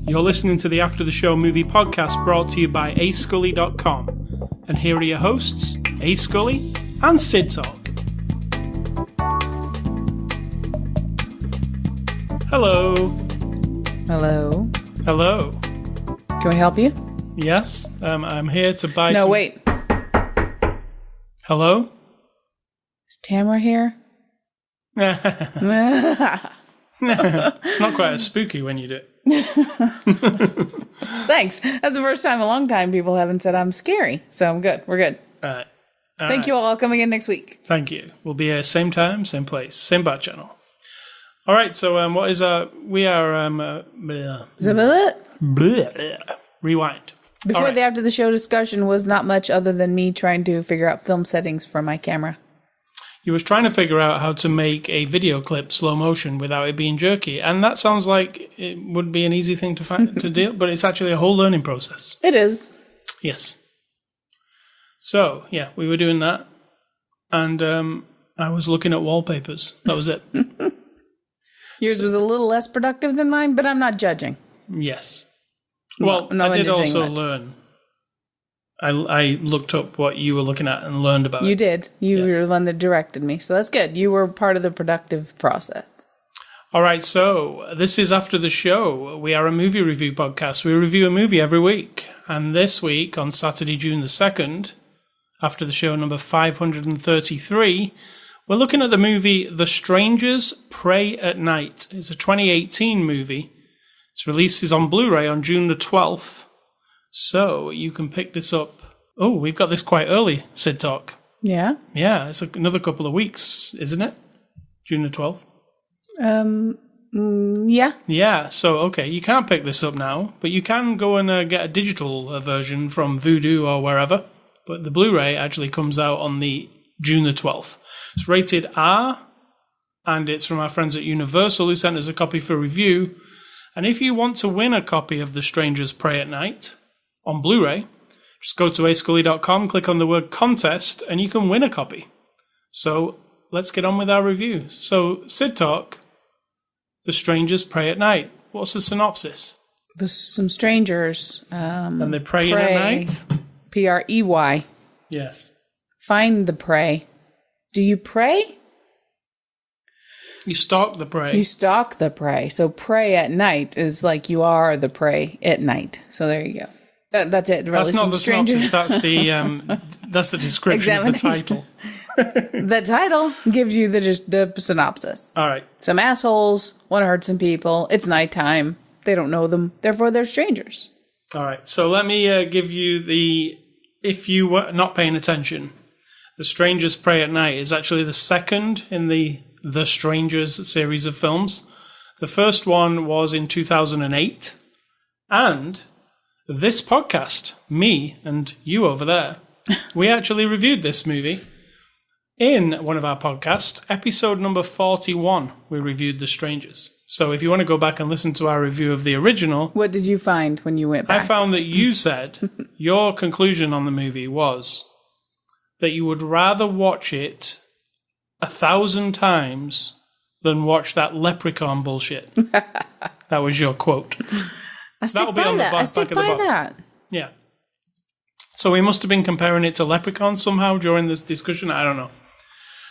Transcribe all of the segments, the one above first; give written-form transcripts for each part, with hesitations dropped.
You're listening to the After the Show movie podcast brought to you by ascully.com. And here are your hosts, A Scully and Sid Talk. Hello. Hello. Hello. Can we help you? Yes, I'm here to buy No, some... wait. Hello? Is Tamara here? It's not quite as spooky when you do it. Thanks. That's the first time in a long time people haven't said I'm scary. So I'm good. We're good. All right. Thank you all. I'll come again next week. Thank you. We'll be here same time, same place, same bat channel. All right, so what is our... We are... Rewind. Before right. the after the show discussion was not much other than me trying to figure out film settings for my camera. You was trying to figure out how to make a video clip slow motion without it being jerky, and that sounds like it would be an easy thing to find to deal, but it's actually a whole learning process. It is. Yes. So, yeah, we were doing that, and I was looking at wallpapers. That was it. Yours was a little less productive than mine, but I'm not judging. Yes. Well, no I did also much. learn. I looked up what you were looking at and learned about it. You did. You were the one that directed me. So that's good. You were part of the productive process. All right, so this is After the Show. We are a movie review podcast. We review a movie every week. And this week, on Saturday, June the 2nd, After the Show number 533, we're looking at the movie The Strangers Pray at Night. It's a 2018 movie. Its release is on Blu-ray on June the 12th. So you can pick this up. Oh, we've got this quite early, Sid Talk. Yeah? Yeah, it's another couple of weeks, isn't it? June the 12th. Yeah. Yeah, so, okay, you can't pick this up now, but you can go and get a digital version from Vudu or wherever. But the Blu-ray actually comes out on the June the 12th. It's rated R, and it's from our friends at Universal who sent us a copy for review. And if you want to win a copy of The Strangers Pray at Night on Blu-ray, just go to ascully.com, click on the word contest, and you can win a copy. So let's get on with our review. So, Sid Talk, The Strangers Pray at Night. What's the synopsis? There's some strangers. And they pray at night? Prey. Yes. Find the prey. Do you pray? You stalk the prey. You stalk the prey. So pray at night is like you are the prey at night. So there you go. That's it. Really. That's not the synopsis. That's the description of the title. The title gives you the synopsis. All right. Some assholes want to hurt some people. It's nighttime. They don't know them. Therefore, they're strangers. All right. So let me give you if you were not paying attention, The Strangers Pray at Night is actually the second in the Strangers series of films. The first one was in 2008. And this podcast, me and you over there, we actually reviewed this movie in one of our podcasts. Episode number 41, we reviewed The Strangers. So if you want to go back and listen to our review of the original... What did you find when you went back? I found that you said your conclusion on the movie was that you would rather watch it 1,000 times than watch that leprechaun bullshit. That was your quote. I stick by that. I stick by that. Yeah. So we must have been comparing it to Leprechaun somehow during this discussion. I don't know.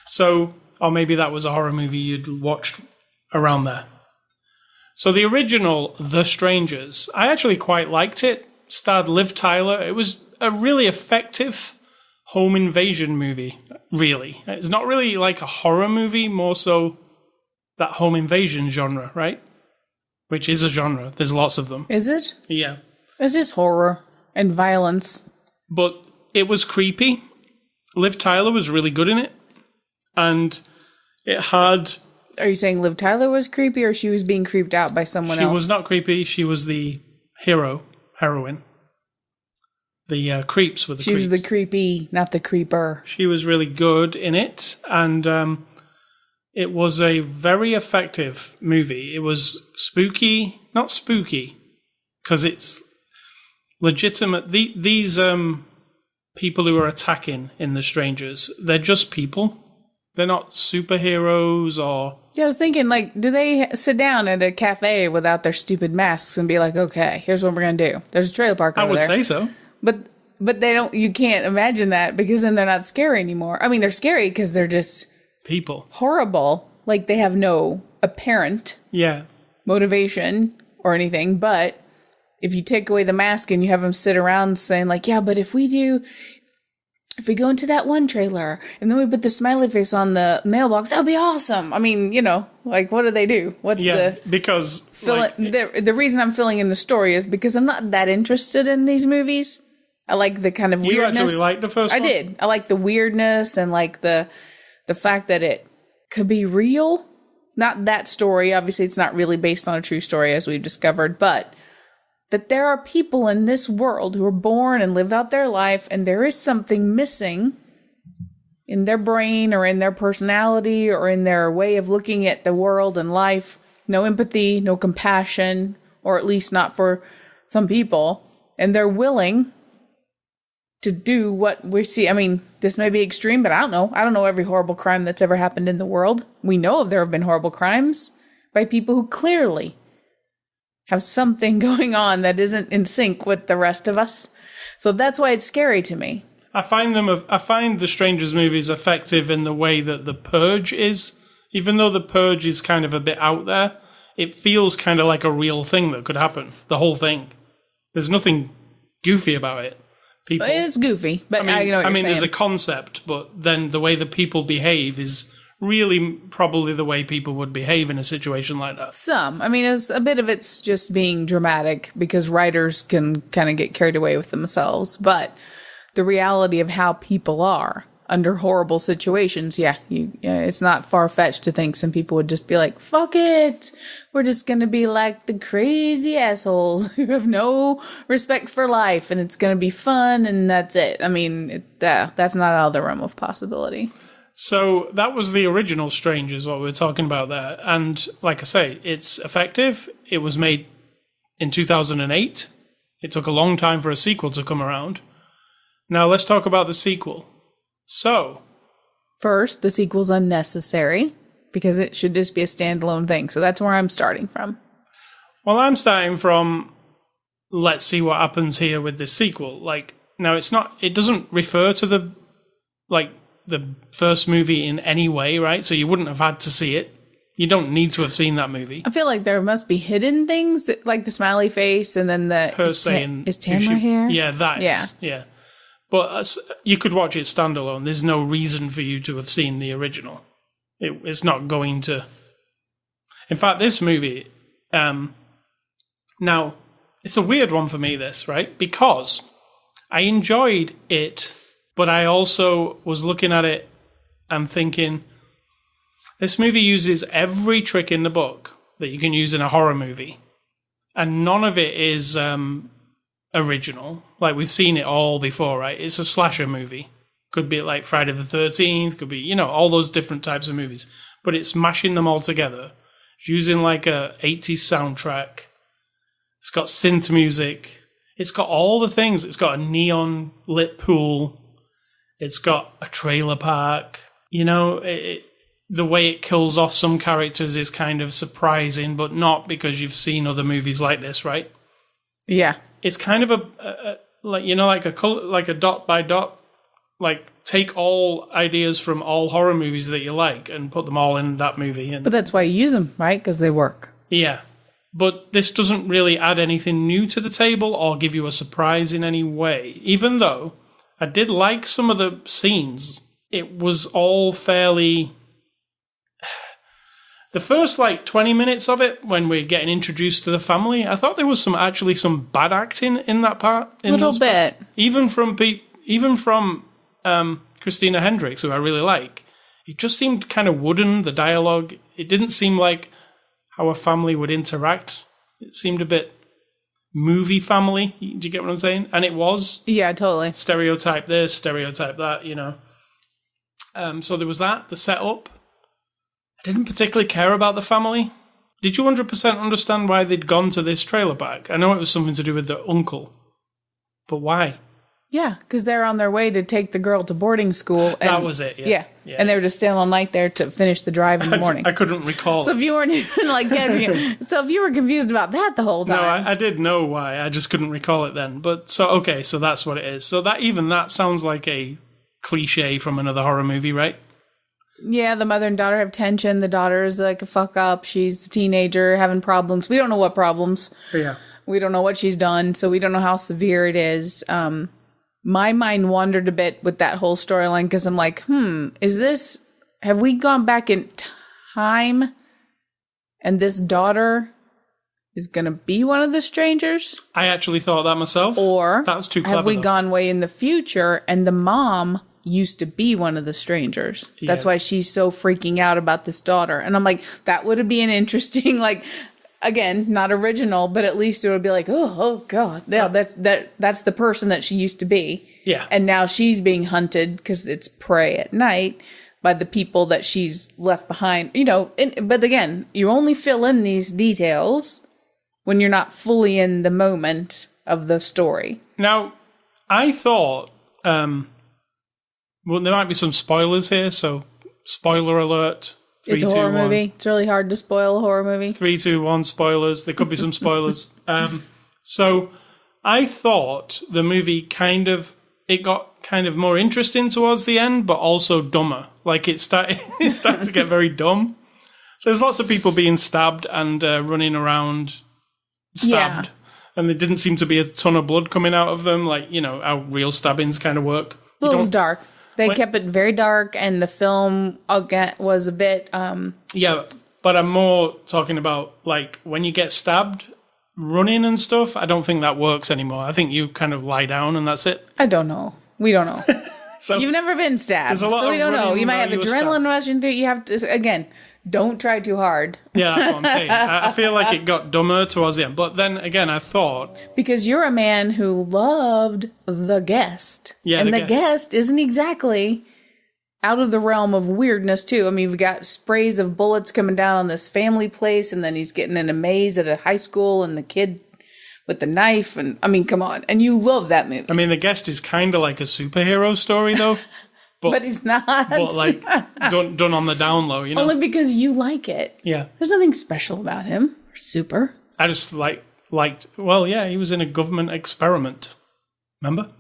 So, or maybe that was a horror movie you'd watched around there. So the original The Strangers, I actually quite liked it. Starred Liv Tyler. It was a really effective home invasion movie, really. It's not really like a horror movie, more so that home invasion genre, right? Which is a genre. There's lots of them. Is it? Yeah. It's just horror and violence. But it was creepy. Liv Tyler was really good in it. And it had... Are you saying Liv Tyler was creepy or she was being creeped out by someone else? She was not creepy. She was the heroine. The creeps were the creeps. She was the creepy, not the creeper. She was really good in it. And it was a very effective movie. It was spooky. Not spooky, because it's legitimate. These people who are attacking in The Strangers, they're just people. They're not superheroes or... Yeah, I was thinking, like, do they sit down at a cafe without their stupid masks and be like, okay, here's what we're going to do. There's a trailer park over there. I would say so. But they don't, you can't imagine that because then they're not scary anymore. I mean, they're scary because they're just... people. Horrible. Like, they have no apparent motivation or anything. But if you take away the mask and you have them sit around saying, like, yeah, but if we go into that one trailer and then we put the smiley face on the mailbox, that would be awesome. I mean, you know, like, what do they do? What's because the reason I'm filling in the story is because I'm not that interested in these movies. I like the kind of weirdness. You actually liked the first one? I did. I like the weirdness and like the fact that it could be real. Not that story. Obviously, it's not really based on a true story, as we've discovered, but that there are people in this world who are born and live out their life, and there is something missing in their brain or in their personality or in their way of looking at the world and life. No empathy, no compassion, or at least not for some people. And they're willing to do what we see. I mean, this may be extreme, but I don't know. I don't know every horrible crime that's ever happened in the world. We know there have been horrible crimes by people who clearly have something going on that isn't in sync with the rest of us. So that's why it's scary to me. I find the Strangers movies effective in the way that The Purge is. Even though The Purge is kind of a bit out there, it feels kind of like a real thing that could happen. The whole thing. There's nothing goofy about it. It's goofy, but you know what you're saying. There's a concept, but then the way that people behave is really probably the way people would behave in a situation like that. It's a bit of it's just being dramatic because writers can kind of get carried away with themselves, but the reality of how people are under horrible situations, it's not far-fetched to think some people would just be like, fuck it, we're just gonna be like the crazy assholes who have no respect for life, and it's gonna be fun, and that's it. I mean, that's not out of the realm of possibility. So that was the original Strangers, what we were talking about there. And like I say, it's effective. It was made in 2008. It took a long time for a sequel to come around. Now let's talk about the sequel. So, first, the sequel's unnecessary because it should just be a standalone thing. So that's where I'm starting from. Well, I'm starting from, let's see what happens here with this sequel. Like, now it doesn't refer to the first movie in any way, right? So you wouldn't have had to see it. You don't need to have seen that movie. I feel like there must be hidden things, like the smiley face and then is Tamara here? Yeah, that is. Yeah. But you could watch it standalone. There's no reason for you to have seen the original. It's not going to... In fact, this movie... now, it's a weird one for me, this, right? Because I enjoyed it, but I also was looking at it and thinking, this movie uses every trick in the book that you can use in a horror movie. And none of it is original. Like, we've seen it all before, right? It's a slasher movie. Could be like Friday the 13th, could be, all those different types of movies. But it's mashing them all together. It's using like a 80s soundtrack. It's got synth music. It's got all the things. It's got a neon lit pool. It's got a trailer park. The way it kills off some characters is kind of surprising, but not because you've seen other movies like this, right? Yeah. It's kind of like a dot by dot, like take all ideas from all horror movies that you like and put them all in that movie. But that's why you use them, right? Because they work. Yeah. But this doesn't really add anything new to the table or give you a surprise in any way. Even though I did like some of the scenes, it was all fairly... The first 20 minutes of it, when we're getting introduced to the family, I thought there was some bad acting in that part. A little bit. Even from Christina Hendricks, who I really like. It just seemed kind of wooden, the dialogue. It didn't seem like how a family would interact. It seemed a bit movie family. Do you get what I'm saying? And it was. Yeah, totally. Stereotype this, stereotype that, So there was that, the setup. I didn't particularly care about the family. Did you 100% understand why they'd gone to this trailer park? I know it was something to do with the uncle. But why? Yeah, because they're on their way to take the girl to boarding school. And, that was it, yeah. And they were just staying all night there to finish the drive in the morning. I couldn't recall. So if you weren't like getting, so if you were confused about that the whole time. No, I did know why. I just couldn't recall it then. But so that's what it is. So that sounds like a cliche from another horror movie, right? Yeah, the mother and daughter have tension. The daughter is like a fuck up. She's a teenager having problems. We don't know what problems. Yeah. We don't know what she's done, so we don't know how severe it is. My mind wandered a bit with that whole storyline because I'm like, have we gone back in time and this daughter is going to be one of the strangers? I actually thought that myself. Or that was too clever, have we gone way in the future and the mom used to be one of the strangers? That's why she's so freaking out about this daughter. And I'm like, that would be an interesting, like, again, not original, but at least it would be like, oh God, yeah, that's the person that she used to be. Yeah. And now she's being hunted because it's prey at night by the people that she's left behind. But again, you only fill in these details when you're not fully in the moment of the story. Now, I thought, there might be some spoilers here, so spoiler alert. It's a horror movie. It's really hard to spoil a horror movie. 3, 2, 1, spoilers. There could be some spoilers. So I thought the movie it got kind of more interesting towards the end, but also dumber. Like it started to get very dumb. There's lots of people being stabbed and running around stabbed. Yeah. And there didn't seem to be a ton of blood coming out of them, like, how real stabbings kind of work. Well, it was dark. They kept it very dark, and the film again was a bit... Yeah, but I'm more talking about, like, when you get stabbed, running and stuff, I don't think that works anymore. I think you kind of lie down and that's it. I don't know. We don't know. So you've never been stabbed, so we don't know. You might have adrenaline rushing through. You have to, again, don't try too hard. Yeah, that's what I'm saying. I feel like it got dumber towards the end. But then, again, I thought... Because you're a man who loved The Guest. Yeah, and The Guest isn't exactly out of the realm of weirdness, too. I mean, we've got sprays of bullets coming down on this family place, and then he's getting in a maze at a high school, and the kid with the knife. And I mean, come on. And you love that movie. I mean, The Guest is kind of like a superhero story, though. But he's not. But, like, done on the down low, Only because you like it. Yeah. There's nothing special about him. Or super. I just liked, well, yeah, he was in a government experiment. Remember?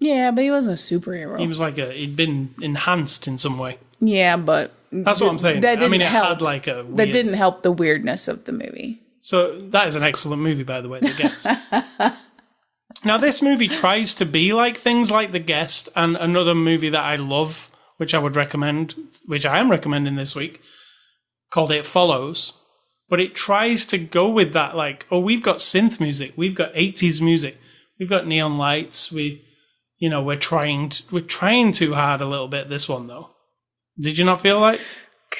Yeah, but he wasn't a superhero. He was he'd been enhanced in some way. Yeah, but... That's what I'm saying. That didn't help. Had like a weird... That didn't help the weirdness of the movie. So that is an excellent movie, by the way, The Guest. Now, this movie tries to be like things like The Guest and another movie that I love, which I would recommend, which I am recommending this week, called It Follows. But it tries to go with that, like, oh, we've got synth music, we've got 80s music, we've got neon lights, we're trying too hard a little bit, this one, though. Did you not feel like?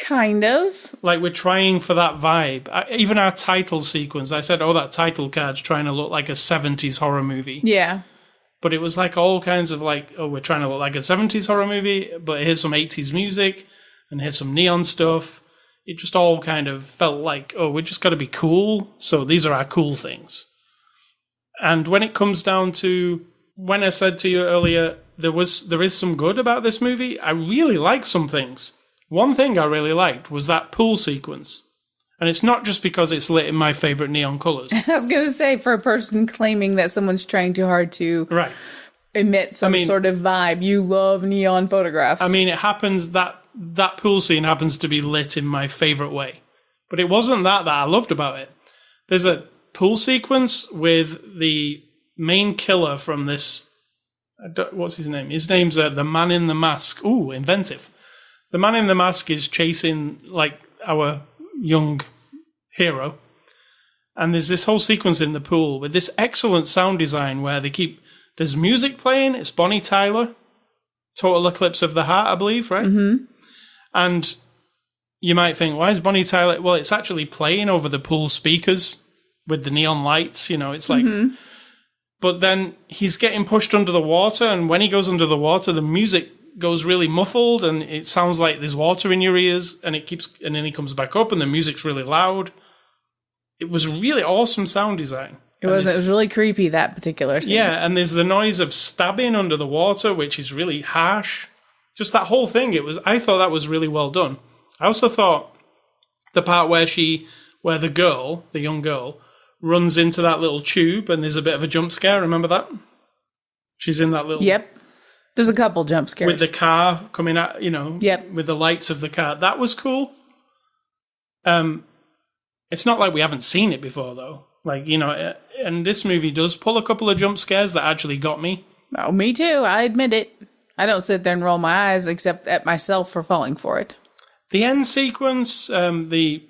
Kind of. Like, we're trying for that vibe. Even our title sequence, I said, that title card's trying to look like a 70s horror movie. Yeah. But it was like all kinds of like, we're trying to look like a 70s horror movie, but here's some 80s music, and here's some neon stuff. It just all kind of felt like, we just got to be cool, so these are our cool things. And when it comes down to, when I said to you earlier, there is some good about this movie, I really like some things. One thing I really liked was that pool sequence. And it's not just because it's lit in my favorite neon colors. I was going to say, for a person claiming that someone's trying too hard to emit some sort of vibe, you love neon photographs. I mean, it happens that pool scene happens to be lit in my favorite way. But it wasn't that I loved about it. There's a pool sequence with the main killer from this... What's his name? His name's the Man in the Mask. Ooh, inventive. The Man in the Mask is chasing, like, our young hero. And there's this whole sequence in the pool with this excellent sound design where there's music playing. It's Bonnie Tyler. Total Eclipse of the Heart, I believe, right? Mm-hmm. And you might think, why is Bonnie Tyler... Well, it's actually playing over the pool speakers with the neon lights. It's like... Mm-hmm. But then he's getting pushed under the water, and when he goes under the water, the music goes really muffled, and it sounds like there's water in your ears, and then he comes back up, and the music's really loud. It was really awesome sound design. It was. It was really creepy, that particular scene. Yeah, and there's the noise of stabbing under the water, which is really harsh. Just that whole thing. I thought that was really well done. I also thought the part where the young girl, runs into that little tube and there's a bit of a jump scare. Remember that? She's in that little... Yep. There's a couple jump scares. With the car coming out, Yep. with the lights of the car. That was cool. It's not like we haven't seen it before, though. Like, and this movie does pull a couple of jump scares that actually got me. Oh, me too. I admit it. I don't sit there and roll my eyes except at myself for falling for it. The end sequence, the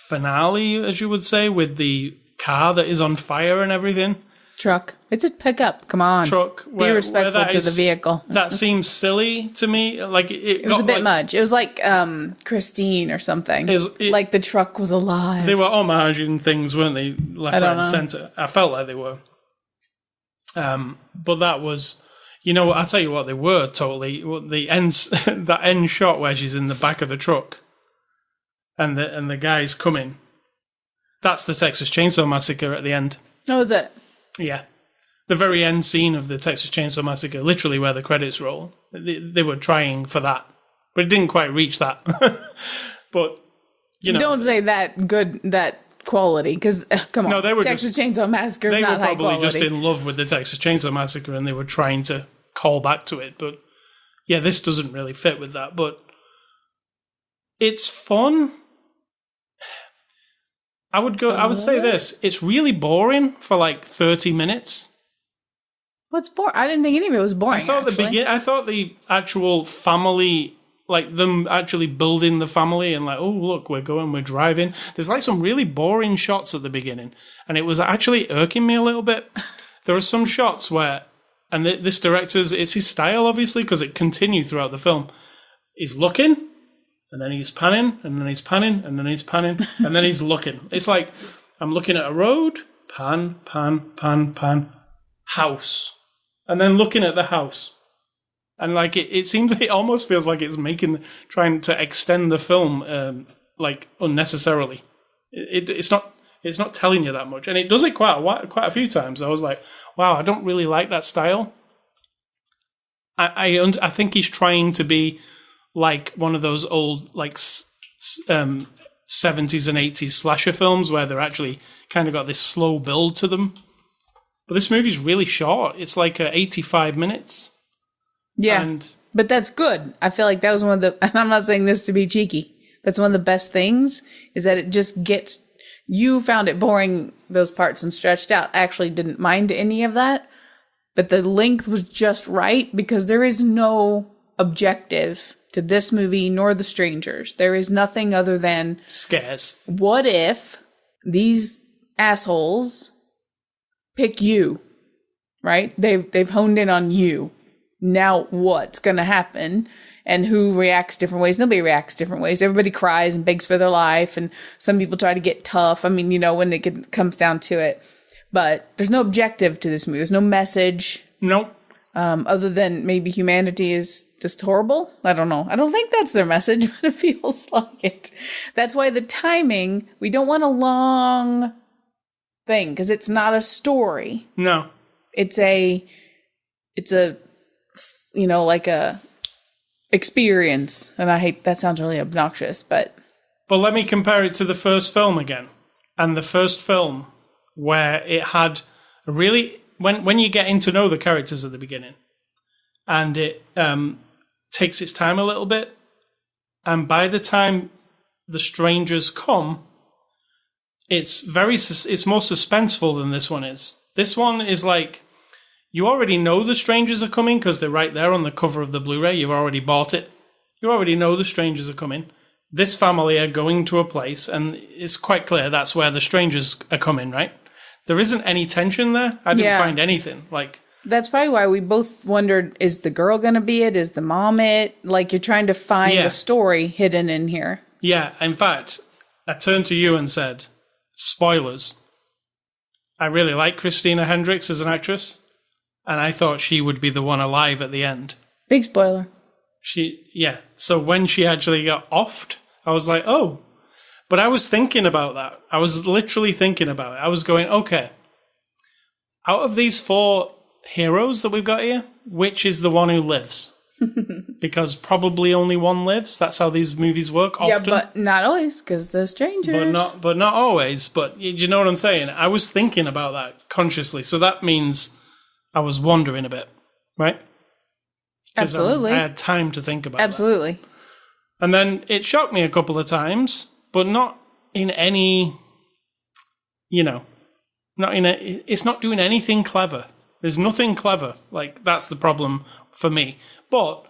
finale, as you would say, with the car that is on fire and everything. Truck. It's a pickup. Come on. Truck. Be respectful to the vehicle. That seems silly to me. Like it was a bit much. It was like Christine or something. Like the truck was alive. They were homaging things, weren't they? Left, right, and centre. I felt like they were. But that was, I'll tell you what, they were totally. The ends, that end shot where she's in the back of the truck, and the guy's coming. That's the Texas Chainsaw Massacre at the end. Oh, is it? Yeah. The very end scene of the Texas Chainsaw Massacre, literally where the credits roll. They were trying for that, but it didn't quite reach that. But, Don't say that quality, because, come on, they were Texas Chainsaw Massacre is not high quality. They were probably just in love with the Texas Chainsaw Massacre and they were trying to call back to it. But, yeah, this doesn't really fit with that. But it's fun. I would say this. It's really boring for like 30 minutes. What's boring? I didn't think any of it was boring. I thought the actual family, like them actually building the family and like, oh, look, we're driving. There's like some really boring shots at the beginning. And it was actually irking me a little bit. There are some shots where, and this director's, it's his style, obviously, because it continued throughout the film. He's looking. And then he's panning, and then he's panning, and then he's panning, and then he's looking. It's like, I'm looking at a road, pan, pan, pan, pan, house. And then looking at the house. And like, it seems, it almost feels like it's trying to extend the film, like, unnecessarily. It's not telling you that much. And it does it quite a few times. I was like, wow, I don't really like that style. I think he's trying to be like one of those old, like, 70s and 80s slasher films where they're actually kind of got this slow build to them. But this movie's really short. It's like 85 minutes. Yeah, but that's good. I feel like that was one of the, and I'm not saying this to be cheeky, that's one of the best things, is that it just gets, you found it boring, those parts, and stretched out. I actually didn't mind any of that, but the length was just right, because there is no objective to this movie nor The Strangers. There is nothing other than scares. What if these assholes pick you, right? They've honed in on you. Now what's going to happen? And who reacts different ways? Nobody reacts different ways. Everybody cries and begs for their life, and some people try to get tough. I mean, when it comes down to it. But there's no objective to this movie. There's no message. Nope. Other than maybe humanity is just horrible. I don't know. I don't think that's their message, but it feels like it. That's why the timing, we don't want a long thing, because it's not a story. No. It's a like a experience. And I hate, that sounds really obnoxious, but let me compare it to the first film again. And the first film, where it had a really, when you getting to know the characters at the beginning, and it takes its time a little bit, and by the time the strangers come, it's more suspenseful than this one is. This one is like, you already know the strangers are coming because they're right there on the cover of the Blu-ray. You've already bought it. You already know the strangers are coming. This family are going to a place, and it's quite clear that's where the strangers are coming, right? There isn't any tension there. I didn't find anything. Like, that's probably why we both wondered, is the girl going to be it? Is the mom it? Like, you're trying to find a story hidden in here. Yeah, in fact, I turned to you and said, spoilers. I really like Christina Hendricks as an actress, and I thought she would be the one alive at the end. Big spoiler. So when she actually got offed, I was like, oh. But I was thinking about that. I was literally thinking about it. I was going, okay, out of these 4 heroes that we've got here, which is the one who lives? Because probably only one lives. That's how these movies work often. Yeah, but not always, because they're strangers. But not always. But you know what I'm saying? I was thinking about that consciously. So that means I was wondering a bit, right? Absolutely. I had time to think about Absolutely. that. And then it shocked me a couple of times, but not in any, it's not doing anything clever. There's nothing clever. Like, that's the problem for me. But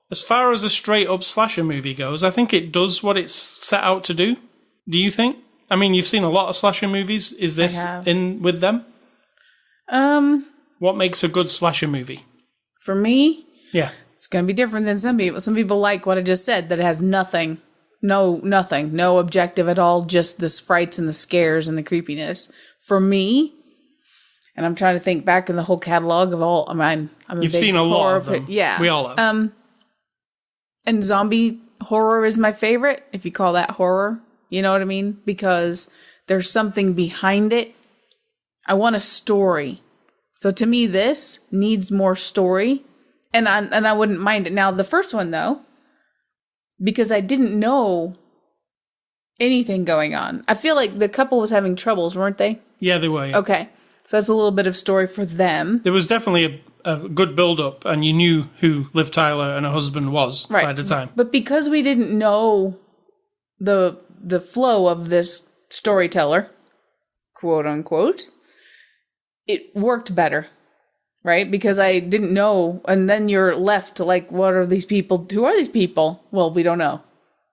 as far as a straight-up slasher movie goes, I think it does what it's set out to do. Do you think? I mean, you've seen a lot of slasher movies. Is this in with them? What makes a good slasher movie? For me, yeah, it's going to be different than some people. Some people like what I just said, that it has nothing, no objective at all, just the frights and the scares and the creepiness. For me, and I'm trying to think back in the whole catalog of all. You've seen a lot of them. Yeah, we all have. And zombie horror is my favorite, if you call that horror. You know what I mean? Because there's something behind it. I want a story. So to me, this needs more story, and I wouldn't mind it. Now, the first one though, because I didn't know anything going on. I feel like the couple was having troubles, weren't they? Yeah, they were. Yeah. Okay. So that's a little bit of story for them. There was definitely a good build-up, and you knew who Liv Tyler and her husband was by the time. But because we didn't know the flow of this storyteller, quote unquote, it worked better, right? Because I didn't know, and then you're left to like, what are these people? Who are these people? Well, we don't know.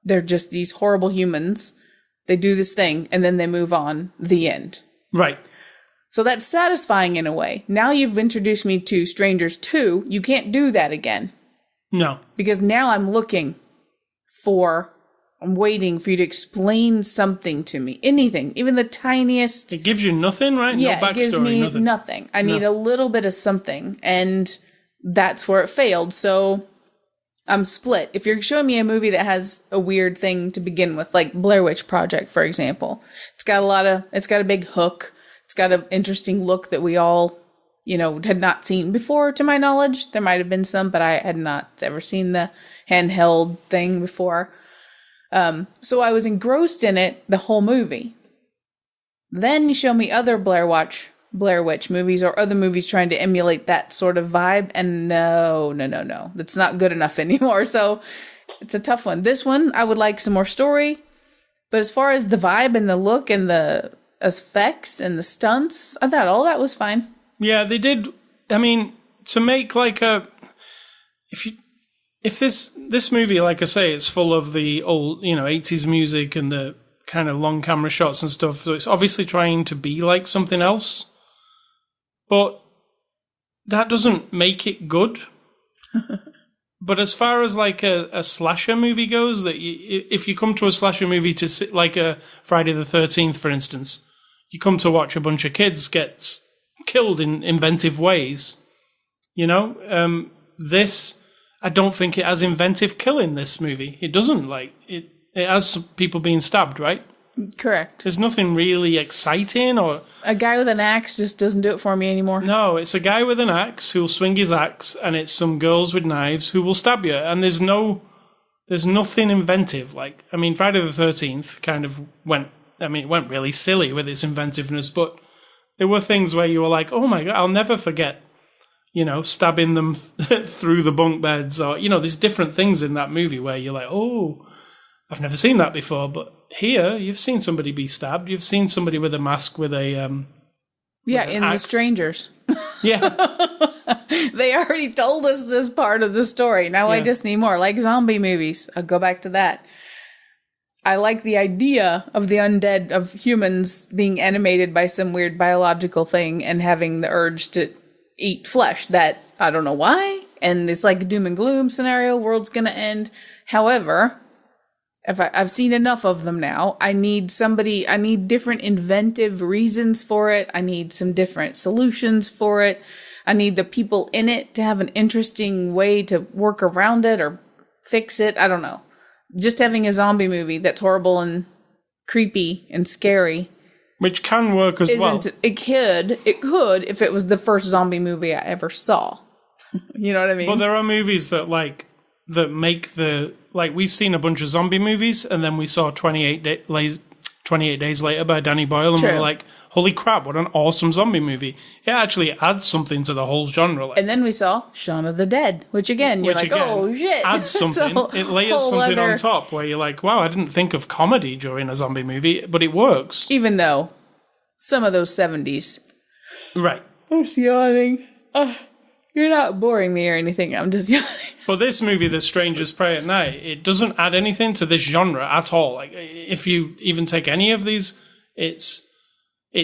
They're just these horrible humans. They do this thing, and then they move on. The end. Right. So that's satisfying in a way. Now you've introduced me to Strangers 2. You can't do that again. No. Because now I'm waiting for you to explain something to me. Anything. Even the tiniest. It gives you nothing, right? Yeah, no backstory, it gives me nothing. I need a little bit of something. And that's where it failed. So I'm split. If you're showing me a movie that has a weird thing to begin with, like Blair Witch Project, for example, it's got a big hook. It's got an interesting look that we all, had not seen before, to my knowledge. There might have been some, but I had not ever seen the handheld thing before. So I was engrossed in it the whole movie. Then you show me other Blair Witch movies or other movies trying to emulate that sort of vibe, and no. That's not good enough anymore. So it's a tough one. This one, I would like some more story. But as far as the vibe and the look and the effects and the stunts, I thought all that was fine. Yeah, they did. I mean, to make like if this movie, like I say, it's full of the old 80s music and the kind of long camera shots and stuff, so it's obviously trying to be like something else, but that doesn't make it good. But as far as like a slasher movie goes, that if you come to a slasher movie to sit, like a Friday the 13th, for instance, you come to watch a bunch of kids get killed in inventive ways. This, I don't think it has inventive killing, this movie. It doesn't. It has people being stabbed, right? Correct. There's nothing really exciting, or a guy with an axe just doesn't do it for me anymore. No, it's a guy with an axe who'll swing his axe, and it's some girls with knives who will stab you, and there's nothing inventive. Friday the 13th kind of went really silly with its inventiveness, but there were things where you were like, oh my God, I'll never forget, stabbing them through the bunk beds, or, there's different things in that movie where you're like, oh, I've never seen that before. But here, you've seen somebody be stabbed. You've seen somebody with a mask with a in The Strangers. Yeah. They already told us this part of the story. Now I just need more, like zombie movies. I'll go back to that. I like the idea of the undead, of humans being animated by some weird biological thing and having the urge to eat flesh. That, I don't know why. And it's like a doom and gloom scenario. World's going to end. However, I've seen enough of them now. I need different inventive reasons for it. I need some different solutions for it. I need the people in it to have an interesting way to work around it or fix it. I don't know. Just having a zombie movie that's horrible and creepy and scary Which can work as well. It could if it was the first zombie movie I ever saw. You know what I mean? But there are movies that make we've seen a bunch of zombie movies, and then we saw 28 Days Later by Danny Boyle, and we were like, holy crap, what an awesome zombie movie. It actually adds something to the whole genre. And then we saw Shaun of the Dead, which again, oh shit. Adds something. It layers something on top where you're like, wow, I didn't think of comedy during a zombie movie, but it works. Even though some of those 70s. Right. I'm just yawning. You're not boring me or anything. I'm just yawning. Well, this movie, The Strangers Prey at Night, it doesn't add anything to this genre at all. Like, if you even take any of these, it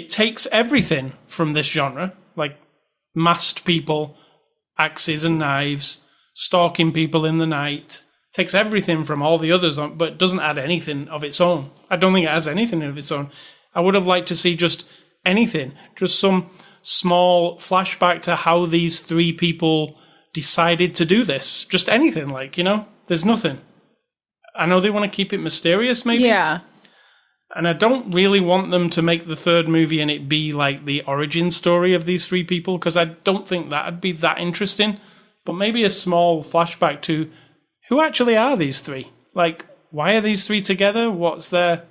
takes everything from this genre, like masked people, axes and knives, stalking people in the night. Takes everything from all the others, but doesn't add anything of its own. I don't think it adds anything of its own. I would have liked to see just anything, just some small flashback to how these three people decided to do this. Just anything, there's nothing. I know they want to keep it mysterious, maybe. Yeah. And I don't really want them to make the third movie and it be like the origin story of these three people, because I don't think that'd be that interesting. But maybe a small flashback to who actually are these three? Like, why are these three together? What's their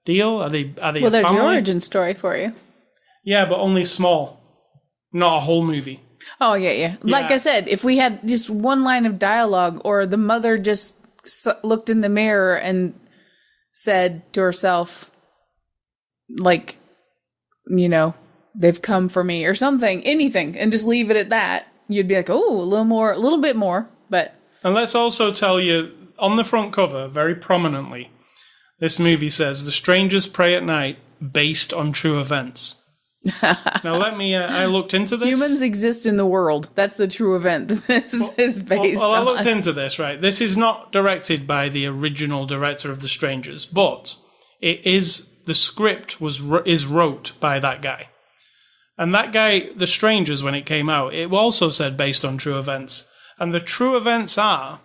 deal? Are they well, there's the origin story for you. Yeah, but only small. Not a whole movie. Oh, yeah. Like I said, if we had just one line of dialogue, or the mother just looked in the mirror and said to herself, like, they've come for me or something, anything, and just leave it at that, you'd be like, oh, a little bit more. But and let's also tell you, on the front cover, very prominently, this movie says, The Strangers Prey at Night, based on true events. Now, I looked into this. Humans exist in the world. That's the true event this is based on. I looked into this, right? This is not directed by the original director of The Strangers, but the script is wrote by that guy. And that guy, The Strangers, when it came out, it also said based on true events. And the true events are,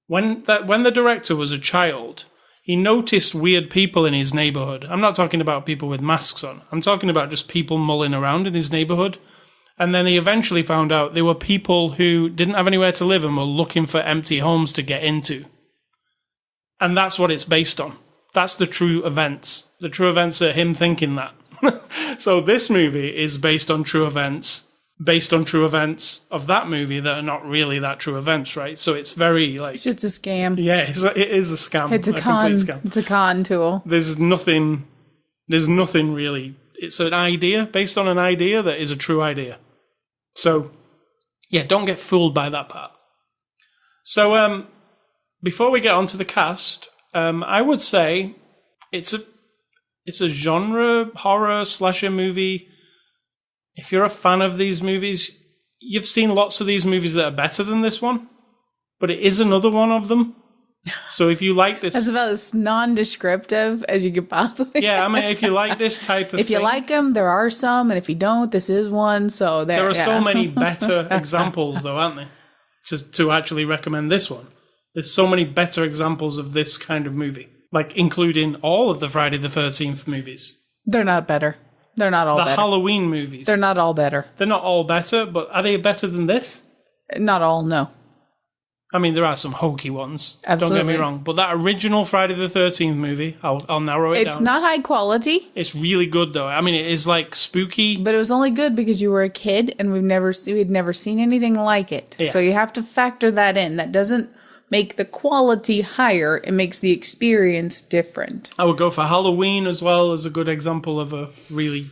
when the director was a child, he noticed weird people in his neighborhood. I'm not talking about people with masks on. I'm talking about just people mulling around in his neighborhood. And then he eventually found out they were people who didn't have anywhere to live and were looking for empty homes to get into. And that's what it's based on. That's the true events. The true events are him thinking that. So this movie is based on true events of that movie that are not really that true events, right? So it's very like... It's just a scam. Yeah, it is a scam. It's a con. Complete scam. It's a con tool. There's nothing really... It's an idea based on an idea that is a true idea. So, yeah, don't get fooled by that part. So, before we get on to the cast, I would say it's a genre horror slasher movie. If you're a fan of these movies, you've seen lots of these movies that are better than this one, but it is another one of them. So if you like this... That's about as non-descriptive as you could possibly... Yeah, I mean, if you like this type of If you like them, there are some, and if you don't, this is one, so there are so many better examples, though, aren't there, to actually recommend this one. There's so many better examples of this kind of movie, like including all of the Friday the 13th movies. They're not better. They're not all better. The Halloween movies. They're not all better. They're not all better, but are they better than this? Not all, no. I mean, there are some hokey ones. Absolutely. Don't get me wrong. But that original Friday the 13th movie, I'll narrow it down. It's not high quality. It's really good, though. I mean, it is like spooky. But it was only good because you were a kid and we'd never seen anything like it. Yeah. So you have to factor that in. That doesn't make the quality higher. It makes the experience different. I would go for Halloween as well as a good example of a really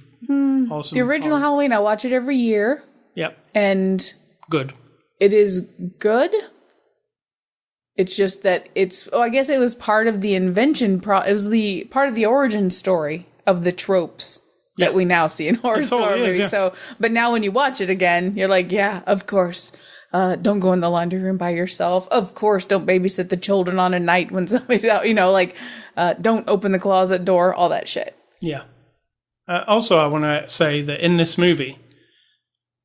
awesome... The original Halloween, I watch it every year. Yep. And... Good. It is good. It's just that I guess it was part of the invention, it was the part of the origin story of the tropes that we now see in horror story movies. Yeah. So, but now when you watch it again, you're like, yeah, of course. Don't go in the laundry room by yourself. Of course, don't babysit the children on a night when somebody's out, don't open the closet door, all that shit. Yeah. Also, I want to say that in this movie,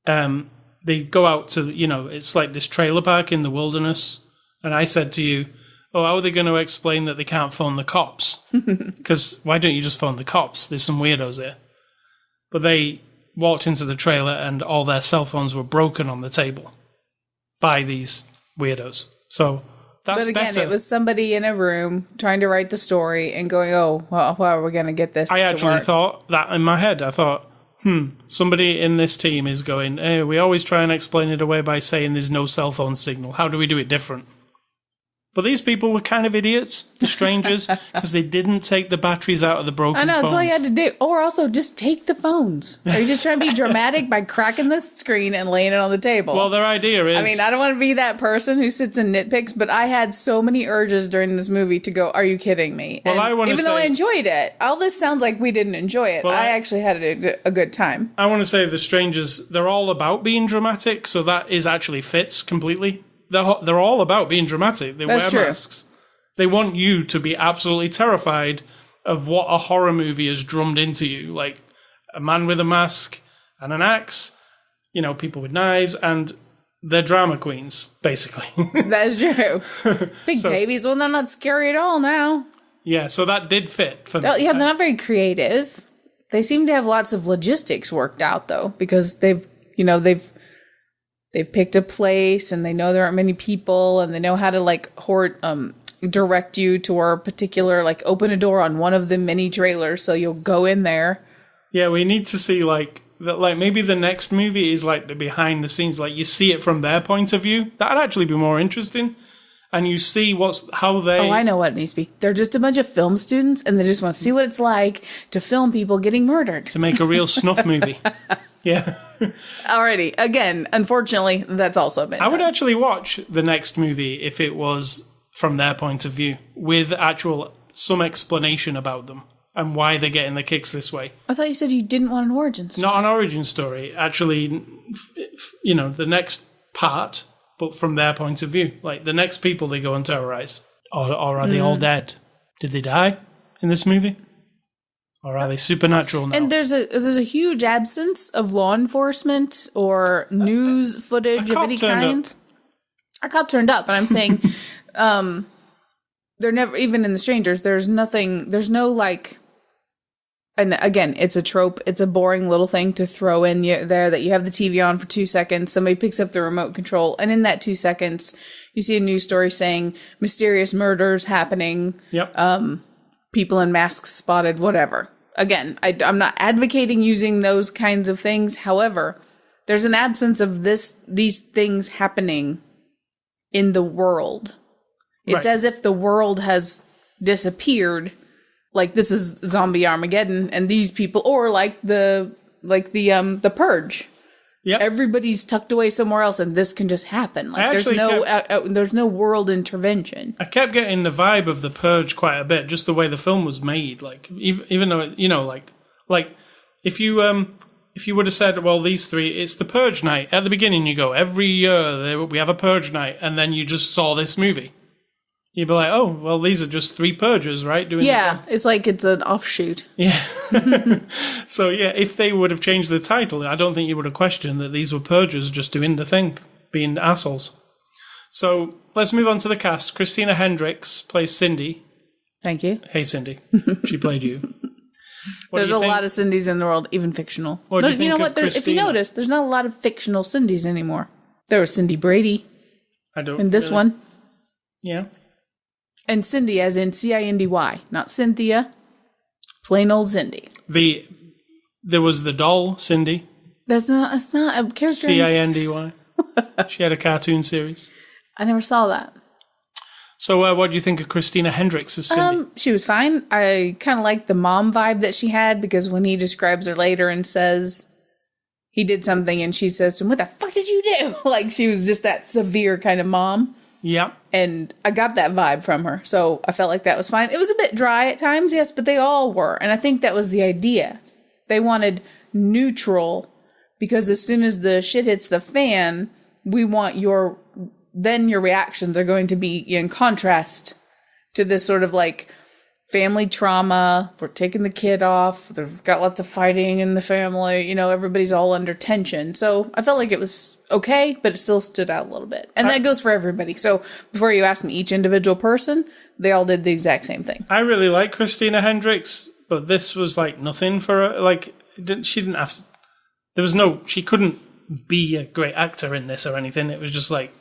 they go out to, it's like this trailer park in the wilderness. And I said to you, oh, how are they going to explain that they can't phone the cops? Because why don't you just phone the cops? There's some weirdos here. But they walked into the trailer and all their cell phones were broken on the table by these weirdos. So that's But again, better. it was somebody in a room trying to write the story and going, oh, well, how are we going to get this I to actually work? thought that in my head. I thought, somebody in this team is going, hey, we always try and explain it away by saying there's no cell phone signal. How do we do it different? But these people were kind of idiots, the strangers, because they didn't take the batteries out of the broken I know, phones. that's all you had to do. Or also, just take the phones. Are you just trying to be dramatic by cracking the screen and laying it on the table? Well, their idea is... I mean, I don't want to be that person who sits and nitpicks, but I had so many urges during this movie to go, are you kidding me? Well, And I want to even though I say- enjoyed it, all this sounds like we didn't enjoy it. Well, I I- actually had a good time. I want to say the strangers, they're all about being dramatic, so that is actually fits completely. They're all about being dramatic. They That's wear true. masks. They want you to be absolutely terrified of what a horror movie has drummed into you. Like a man with a mask and an axe, people with knives, and they're drama queens, basically. That is true. Big babies, well, they're not scary at all now. Yeah, so that did fit for me. Oh, yeah, they're not very creative. They seem to have lots of logistics worked out, though, because they've picked a place and they know there aren't many people and they know how to direct you to a particular, open a door on one of the mini trailers so you'll go in there. Yeah, we need to see maybe the next movie is the behind the scenes, you see it from their point of view. That'd actually be more interesting. And you see how they... Oh, I know what it needs to be. They're just a bunch of film students and they just want to see what it's like to film people getting murdered. to make a real snuff movie. Yeah. Alrighty. Again, unfortunately, that's also been I would done. actually watch the next movie if it was from their point of view, with some explanation about them and why they're getting the kicks this way. I thought you said you didn't want an origin story. Not an origin story, actually, the next part, but from their point of view. Like the next people they go and terrorize. Or are they all dead? Did they die in this movie? Or are they supernatural now? And there's a huge absence of law enforcement or news footage of cop any turned kind. up. A cop turned up, and I'm saying, they're never, even in The Strangers, there's no and again, it's a trope, it's a boring little thing to throw in there that you have the TV on for 2 seconds, somebody picks up the remote control, and in that 2 seconds, you see a news story saying mysterious murders happening. Yep. People in masks spotted, whatever. Again, I'm not advocating using those kinds of things. However, there's an absence of these things happening in the world. It's Right. as if the world has disappeared. Like this is zombie Armageddon, and these people, or the Purge. Yep. Everybody's tucked away somewhere else, and this can just happen. Like there's no world intervention. I kept getting the vibe of The Purge quite a bit, just the way the film was made. Like, even though, if you would have said, well, these three, it's the Purge night. At the beginning, you go, every year we have a Purge night, and then you just saw this movie. You'd be like, oh, well, these are just three purgers, right? Doing Yeah, it's like it's an offshoot. Yeah. So, yeah, if they would have changed the title, I don't think you would have questioned that these were purgers just doing the thing, being assholes. So, let's move on to the cast. Christina Hendricks plays Cindy. Thank you. Hey, Cindy. She played you. There's a lot of Cindys in the world, even fictional. What do you think know of what? If you Christina? notice, there's not a lot of fictional Cindys anymore. There was Cindy Brady I don't in this really- one. Yeah. And Cindy as in Cindy, not Cynthia. Plain old Cindy. There was the doll, Cindy. That's not a character. Cindy. She had a cartoon series. I never saw that. So what do you think of Christina Hendricks as Cindy? She was fine. I kind of liked the mom vibe that she had, because when he describes her later and says he did something and she says to him, what the fuck did you do? Like she was just that severe kind of mom. Yeah. And I got that vibe from her. So I felt like that was fine. It was a bit dry at times, yes, but they all were. And I think that was the idea. They wanted neutral, because as soon as the shit hits the fan, we want your reactions are going to be in contrast to this sort of like family trauma. We're taking the kid off. They've got lots of fighting in the family. You know, everybody's all under tension. So I felt like it was okay, but it still stood out a little bit. And that goes for everybody. So before you ask me each individual person, they all did the exact same thing. I really like Christina Hendricks, but this was like nothing for her. Like, she didn't have to, there was no, she couldn't be a great actor in this or anything. It was just like,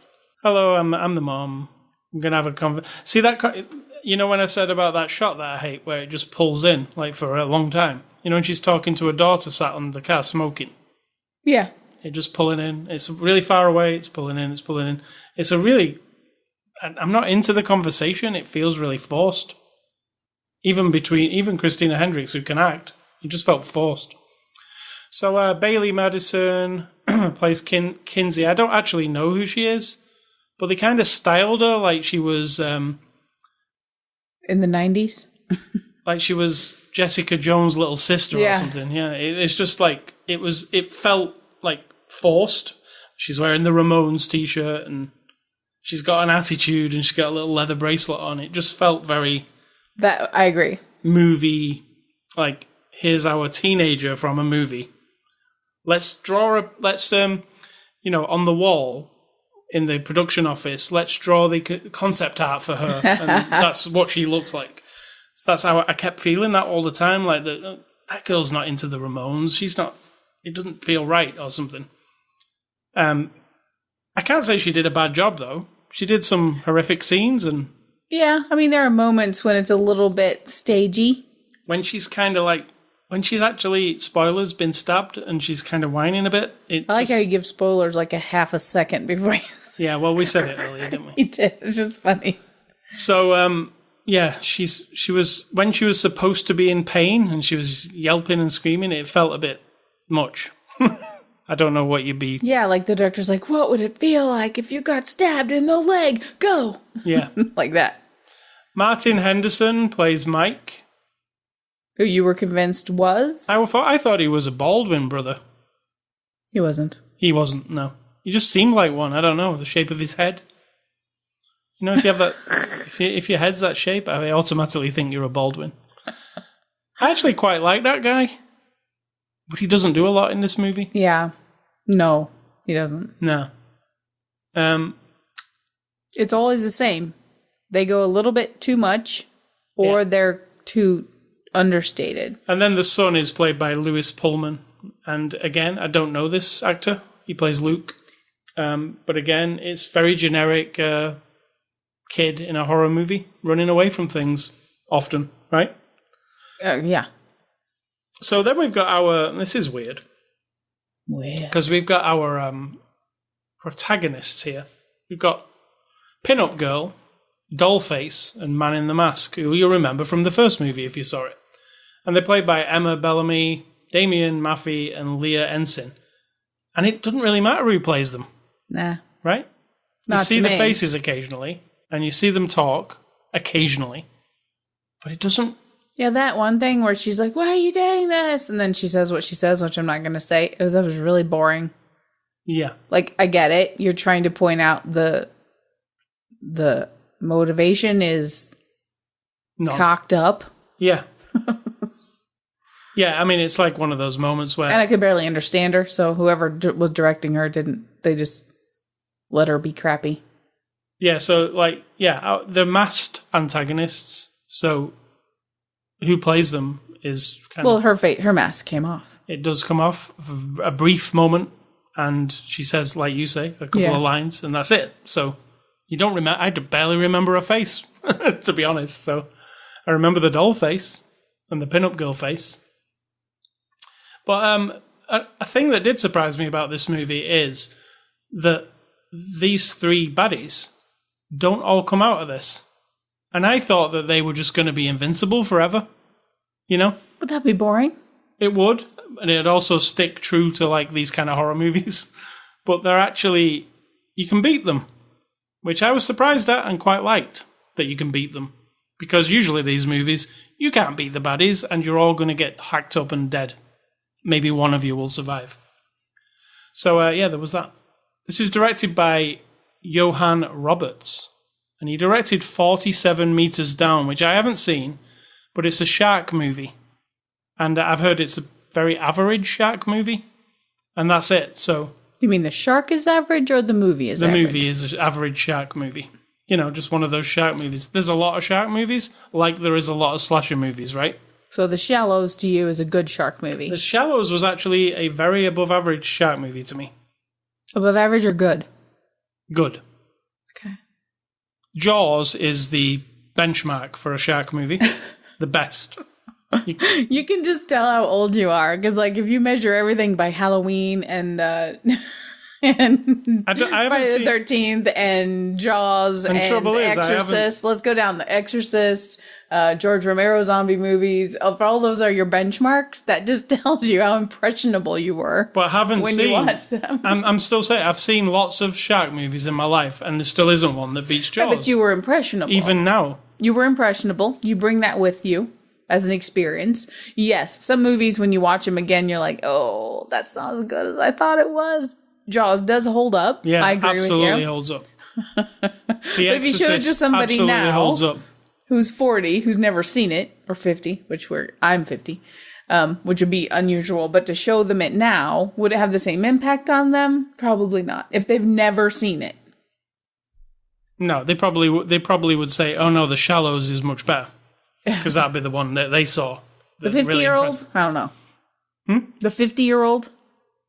hello, I'm the mom. I'm going to have a conversation. See that, you know, when I said about that shot that I hate, where it just pulls in, like, for a long time. You know, when she's talking to her daughter sat on the car smoking. Yeah. It just pulling in. It's really far away. It's pulling in. It's pulling in. It's a really, I'm not into the conversation. It feels really forced. Even Christina Hendricks, who can act, it just felt forced. So Bailey Madison plays Kinsey. I don't actually know who she is, but they kind of styled her like she was... in the 90s? Like she was Jessica Jones' little sister or something. Yeah, it's just like, it felt like forced. She's wearing the Ramones t-shirt and she's got an attitude and she's got a little leather bracelet on. It just felt very... That, I agree. Movie, like, here's our teenager from a movie. Let's draw you know, on the wall in the production office, let's draw the concept art for her. And that's what she looks like. So that's how I kept feeling that all the time. Like, that girl's not into the Ramones. She's not, it doesn't feel right or something. I can't say she did a bad job, though. She did some horrific scenes and... Yeah, I mean, there are moments when it's a little bit stagey. When she's kind of like... When she's actually, spoilers, been stabbed and she's kind of whining a bit. I like how you give spoilers like a half a second before you... Yeah, well, we said it earlier, didn't we? You did. It's just funny. So, yeah, she was... When she was supposed to be in pain and she was yelping and screaming, it felt a bit much. I don't know what you'd be... Yeah, like the director's like, what would it feel like if you got stabbed in the leg? Go! Yeah. Like that. Martin Henderson plays Mike. Who you were convinced was? I thought he was a Baldwin brother. He wasn't. He wasn't, no. He just seemed like one. I don't know, the shape of his head. You know, if you have that... if your head's that shape, I automatically think you're a Baldwin. I actually quite like that guy. But he doesn't do a lot in this movie. Yeah. No, he doesn't. No. It's always the same. They go a little bit too much, or they're too understated. And then the son is played by Lewis Pullman. And again, I don't know this actor. He plays Luke. But again, it's very generic kid in a horror movie running away from things often, right? Yeah. So then we've got our... This is weird. Weird. Because we've got our protagonists here. We've got Pin-Up Girl, Dollface, and Man in the Mask, who you'll remember from the first movie if you saw it. And they're played by Emma Bellamy, Damien Maffei, and Leah Ensign. And it doesn't really matter who plays them. Nah. Right? You see the faces occasionally, and you see them talk occasionally. But it doesn't... Yeah, that one thing where she's like, why are you doing this? And then she says what she says, which I'm not going to say. That was really boring. Yeah. Like, I get it. You're trying to point out the motivation is cocked up. Yeah. Yeah, I mean, it's like one of those moments where... And I could barely understand her, so whoever was directing her they just let her be crappy. Yeah, so, like, they're masked antagonists, so... Who plays them is kind of... Well, her mask came off. It does come off for a brief moment, and she says, like you say, a couple of lines, and that's it. So you don't remember... I barely remember her face, to be honest. So I remember the doll face and the pin-up girl face. But a thing that did surprise me about this movie is that these three baddies don't all come out of this. And I thought that they were just going to be invincible forever, you know? Would that be boring? It would, and it'd also stick true to, like, these kind of horror movies. But they're actually... You can beat them, which I was surprised at and quite liked, that you can beat them. Because usually these movies, you can't beat the baddies, and you're all going to get hacked up and dead. Maybe one of you will survive. So, there was that. This is directed by Johan Roberts. And he directed 47 Meters Down, which I haven't seen, but it's a shark movie. And I've heard it's a very average shark movie. And that's it. So You mean the shark is average or the movie is average? The movie is an average shark movie. You know, just one of those shark movies. There's a lot of shark movies, like there is a lot of slasher movies, right? So The Shallows to you is a good shark movie. The Shallows was actually a very above average shark movie to me. Above average or good? Good. Okay. Jaws is the benchmark for a shark movie. The best. You can just tell how old you are, because like if you measure everything by Halloween and and Friday the 13th and Jaws and The Exorcist, let's go down The Exorcist, George Romero zombie movies. If all those are your benchmarks, that just tells you how impressionable you were. But I haven't when seen. You watched them. I'm still saying I've seen lots of shark movies in my life, and there still isn't one that beats Jaws. Yeah, but you were impressionable. Even now, you were impressionable. You bring that with you as an experience. Yes, some movies when you watch them again, you're like, oh, that's not as good as I thought it was. Jaws does hold up. Yeah, I agree absolutely with you. holds up. But if you showed it to somebody now holds up. who's 40, who's never seen it, or 50, I'm 50, which would be unusual, but to show them it now, would it have the same impact on them? Probably not. If they've never seen it. No, they probably would say, oh no, The Shallows is much better. Because that'd be the one that they saw. The 50-year-old? I don't know. The 50-year-old?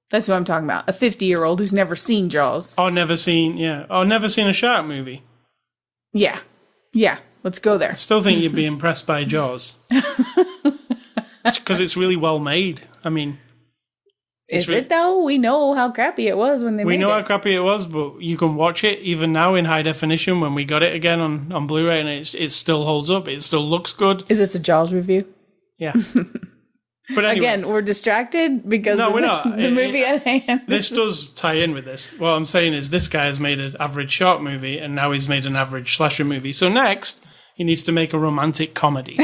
That's what I'm talking about. A 50-year-old who's never seen Jaws. Never seen a shark movie. Yeah. Yeah. Let's go there. I still think you'd be impressed by Jaws. Because it's really well made. I mean... Is it though? We know how crappy it was when they made it. We know how crappy it was, but you can watch it even now in high definition when we got it again on Blu-ray, and it still holds up. It still looks good. Is this a Jaws review? Yeah. But anyway, again, we're distracted because we're not. The movie at hand. This does tie in with this. What I'm saying is this guy has made an average shark movie, and now he's made an average slasher movie. So next, he needs to make a romantic comedy.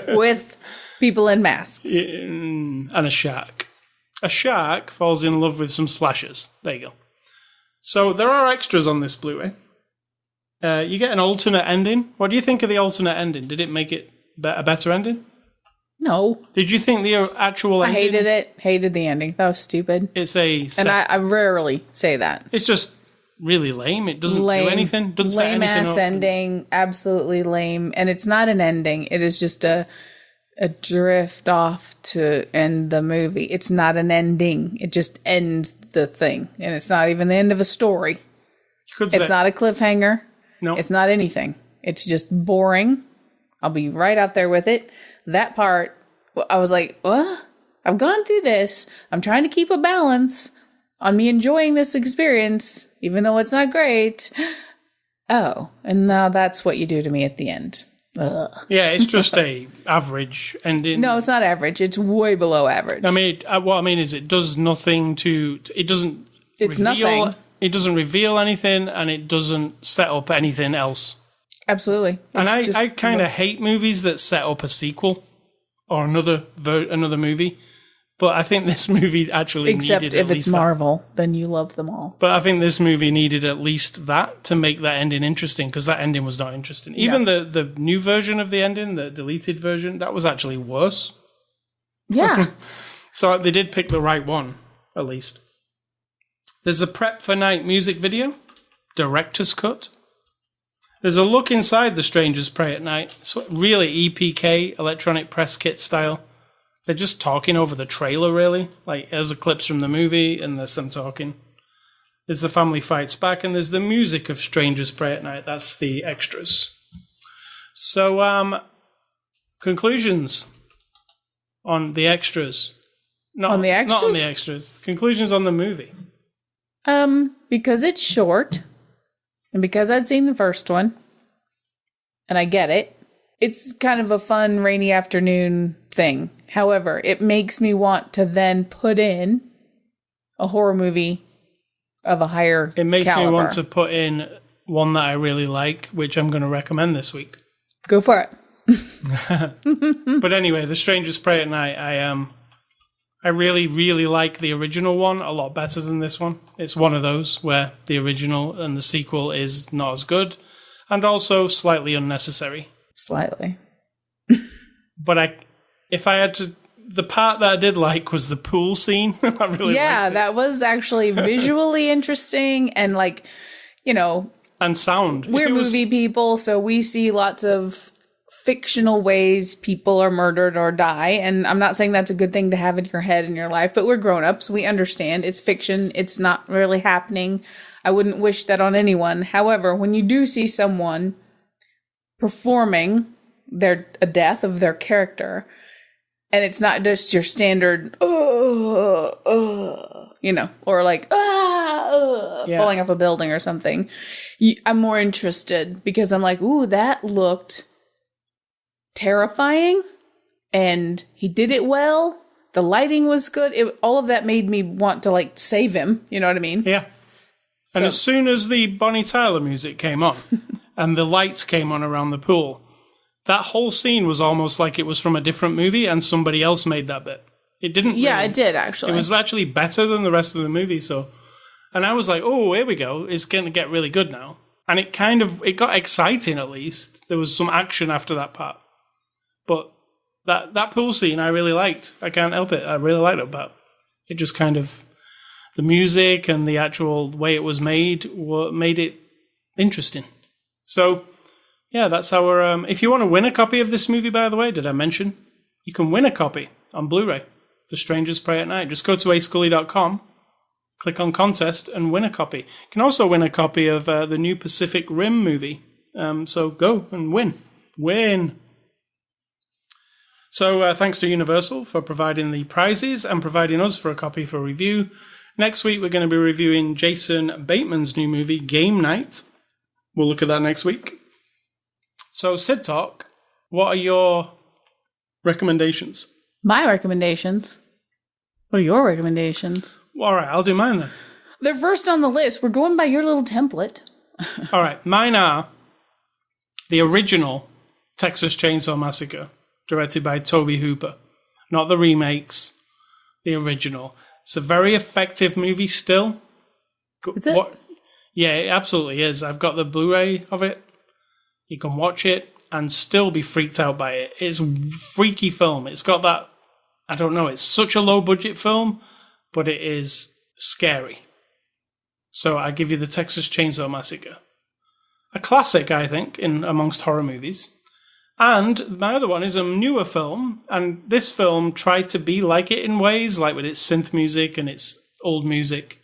With people in masks. And a shark. A shark falls in love with some slashers. There you go. So there are extras on this Blu-ray. You get an alternate ending. What do you think of the alternate ending? Did it make it a better ending? No. Did you think the actual ending? I hated it. Hated the ending. That was stupid. It's a... And I rarely say that. It's just really lame. It doesn't do anything. Doesn't set anything lame-ass ending. Absolutely lame. And it's not an ending. It is just a drift off to end the movie. It's not an ending. It just ends the thing. And it's not even the end of a story. It's not a cliffhanger. No. It's not anything. It's just boring. I'll be right out there with it. That part, I was like, what? I've gone through this. I'm trying to keep a balance on me enjoying this experience, even though it's not great. Oh, and now that's what you do to me at the end. Ugh. Yeah, it's just a average ending. No, it's not average. It's way below average. I mean, what I mean is it does nothing to... It doesn't... It's nothing. It doesn't reveal anything, and it doesn't set up anything else. Absolutely. And I kind of hate movies that set up a sequel or another movie. But I think this movie actually needed at least if it's Marvel, then you love them all. But I think this movie needed at least that to make that ending interesting, because that ending was not interesting. Even the new version of the ending, the deleted version, that was actually worse. Yeah. So they did pick the right one, at least. There's a Prep for Night music video, director's cut. There's a look inside The Strangers Pray at Night. It's really EPK, electronic press kit style. They're just talking over the trailer, really. Like, there's the clips from the movie, and there's them talking. There's the family fights back, and there's the music of Strangers Pray at Night. That's the extras. So, conclusions on the extras. On the extras? Not on the extras. Conclusions on the movie. Because it's short, and because I'd seen the first one, and I get it, it's kind of a fun rainy afternoon thing. However, it makes me want to then put in a horror movie of a higher It makes caliber. me want to put in one that I really like, which I'm going to recommend this week. Go for it. But anyway, The Strangers Pray at Night, I really, really like the original one a lot better than this one. It's one of those where the original and the sequel is not as good, and also slightly unnecessary. Slightly. But if I had to, the part that I did like was the pool scene. I really liked it. That was actually visually interesting and like, you know, and sound. We're movie people, so we see lots of fictional ways people are murdered or die. And I'm not saying that's a good thing to have in your head in your life, but we're grown-ups. We understand it's fiction. It's not really happening. I wouldn't wish that on anyone. However, when you do see someone performing a death of their character, and it's not just your standard, you know, or like, falling off a building or something. I'm more interested because I'm like, ooh, that looked terrifying and he did it well. The lighting was good. All of that made me want to like save him. You know what I mean? Yeah. And as soon as the Bonnie Tyler music came on and the lights came on around the pool, that whole scene was almost like it was from a different movie and somebody else made that bit. It didn't. Yeah, it did actually. It was actually better than the rest of the movie. So, and I was like, oh, here we go. It's going to get really good now. And it got exciting at least. There was some action after that part. But that pool scene I really liked. I can't help it. I really liked it. But it just kind of, the music and the actual way it was made it interesting. So, yeah, that's our... if you want to win a copy of this movie, by the way, did I mention? You can win a copy on Blu-ray. The Strangers Pray at Night. Just go to ascully.com, click on contest, and win a copy. You can also win a copy of the new Pacific Rim movie. So go and win. Win! So thanks to Universal for providing the prizes and providing us for a copy for review. Next week, we're going to be reviewing Jason Bateman's new movie, Game Night. We'll look at that next week. So, Sid Talk, what are your recommendations? My recommendations? What are your recommendations? All right, I'll do mine then. They're first on the list. We're going by your little template. All right, mine are the original Texas Chainsaw Massacre, directed by Tobe Hooper. Not the remakes, the original. It's a very effective movie still. Is it? Yeah, it absolutely is. I've got the Blu-ray of it. You can watch it and still be freaked out by it. It's a freaky film. It's got that, I don't know, it's such a low-budget film, but it is scary. So I give you the Texas Chainsaw Massacre. A classic, I think, in amongst horror movies. And my other one is a newer film, and this film tried to be like it in ways, like with its synth music and its old music,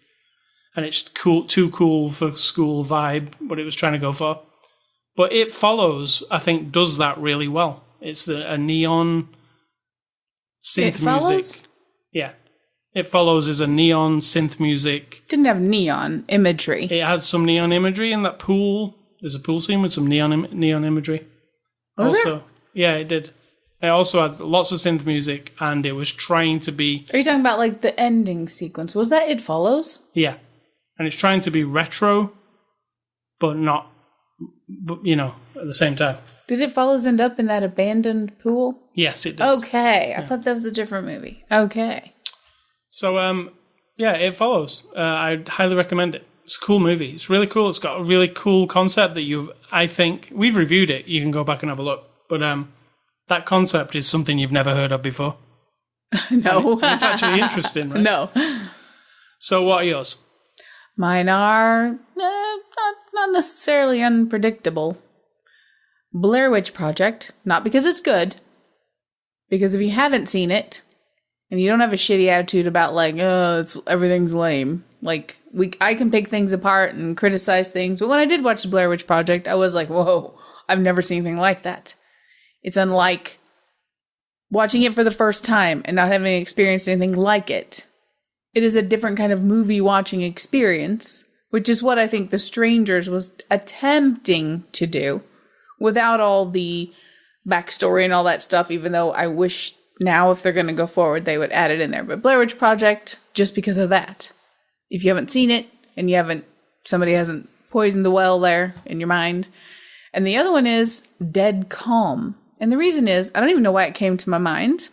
and it's too cool for school vibe, what it was trying to go for. But It Follows, I think, does that really well. It's a neon synth music. Yeah. It Follows is a neon synth music. Didn't have neon imagery. It had some neon imagery in that pool. There's a pool scene with some neon imagery. Also, yeah, it did. It also had lots of synth music, and it was trying to be... Are you talking about, like, the ending sequence? Was that It Follows? Yeah. And it's trying to be retro, but not, you know, at the same time. Did It Follows end up in that abandoned pool? Yes, it did. Okay. I thought that was a different movie. Okay. So, yeah, It Follows. I'd highly recommend it. It's a cool movie. It's really cool. It's got a really cool concept that I think, we've reviewed it. You can go back and have a look. But that concept is something you've never heard of before. No. And it's actually interesting, right? No. So what are yours? Mine are not necessarily unpredictable. Blair Witch Project. Not because it's good. Because if you haven't seen it, and you don't have a shitty attitude about like, everything's lame. Like, I can pick things apart and criticize things. But when I did watch the Blair Witch Project, I was like, whoa, I've never seen anything like that. It's unlike watching it for the first time and not having experienced anything like it. It is a different kind of movie watching experience, which is what I think The Strangers was attempting to do without all the backstory and all that stuff, even though I wish now if they're going to go forward, they would add it in there. But Blair Witch Project, just because of that. If you haven't seen it and somebody hasn't poisoned the well there in your mind. And the other one is Dead Calm. And the reason is, I don't even know why it came to my mind.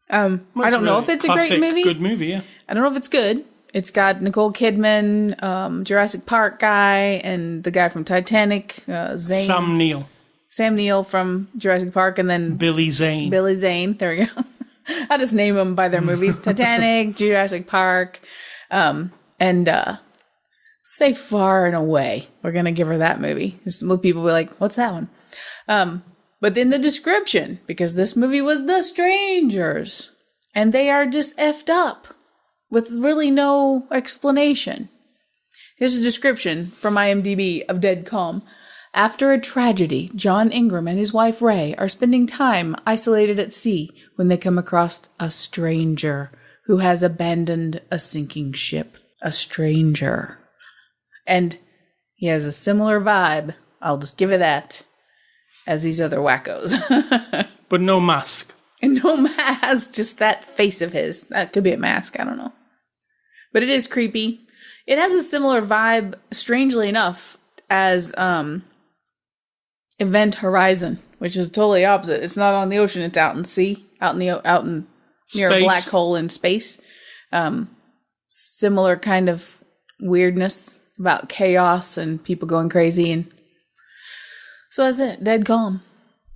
I don't know if it's a great movie. Good movie, yeah. I don't know if it's good. It's got Nicole Kidman, Jurassic Park guy, and the guy from Titanic, Zane. Sam Neill. Sam Neill from Jurassic Park, and then Billy Zane. Billy Zane. There we go. I'll just name them by their movies. Titanic, Jurassic Park, and say Far and Away. We're going to give her that movie. Some people will be like, what's that one? But in the description, because this movie was The Strangers, and they are just effed up with really no explanation. Here's a description from IMDb of Dead Calm. After a tragedy, John Ingram and his wife Ray are spending time isolated at sea when they come across a stranger who has abandoned a sinking ship. A stranger. And he has a similar vibe, I'll just give it that, as these other wackos. But no mask. And no mask, just that face of his. That could be a mask, I don't know. But it is creepy. It has a similar vibe, strangely enough, as Event Horizon, which is totally opposite. It's not on the ocean; it's out in sea, out in near a black hole in space. Similar kind of weirdness about chaos and people going crazy, and so that's it. Dead Calm.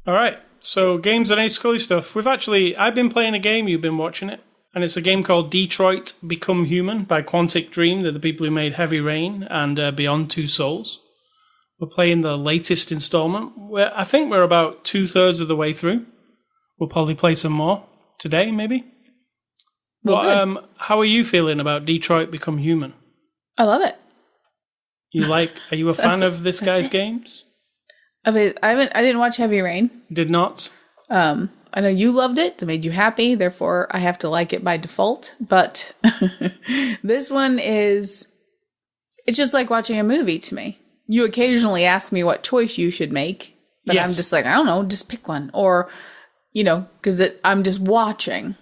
All right. So games and Ace Scully stuff. I've been playing a game. You've been watching it, and it's a game called Detroit: Become Human by Quantic Dream. They're the people who made Heavy Rain and Beyond Two Souls. We're playing the latest installment. I think we're about 2/3 of the way through. We'll probably play some more today, maybe. Well, how are you feeling about Detroit Become Human? I love it. Are you a fan of this guy's games? I mean, I didn't watch Heavy Rain. Did not. I know you loved it. It made you happy. Therefore, I have to like it by default. But this one it's just like watching a movie to me. You occasionally ask me what choice you should make, but yes. I'm just like, I don't know, just pick one. Or, because I'm just watching.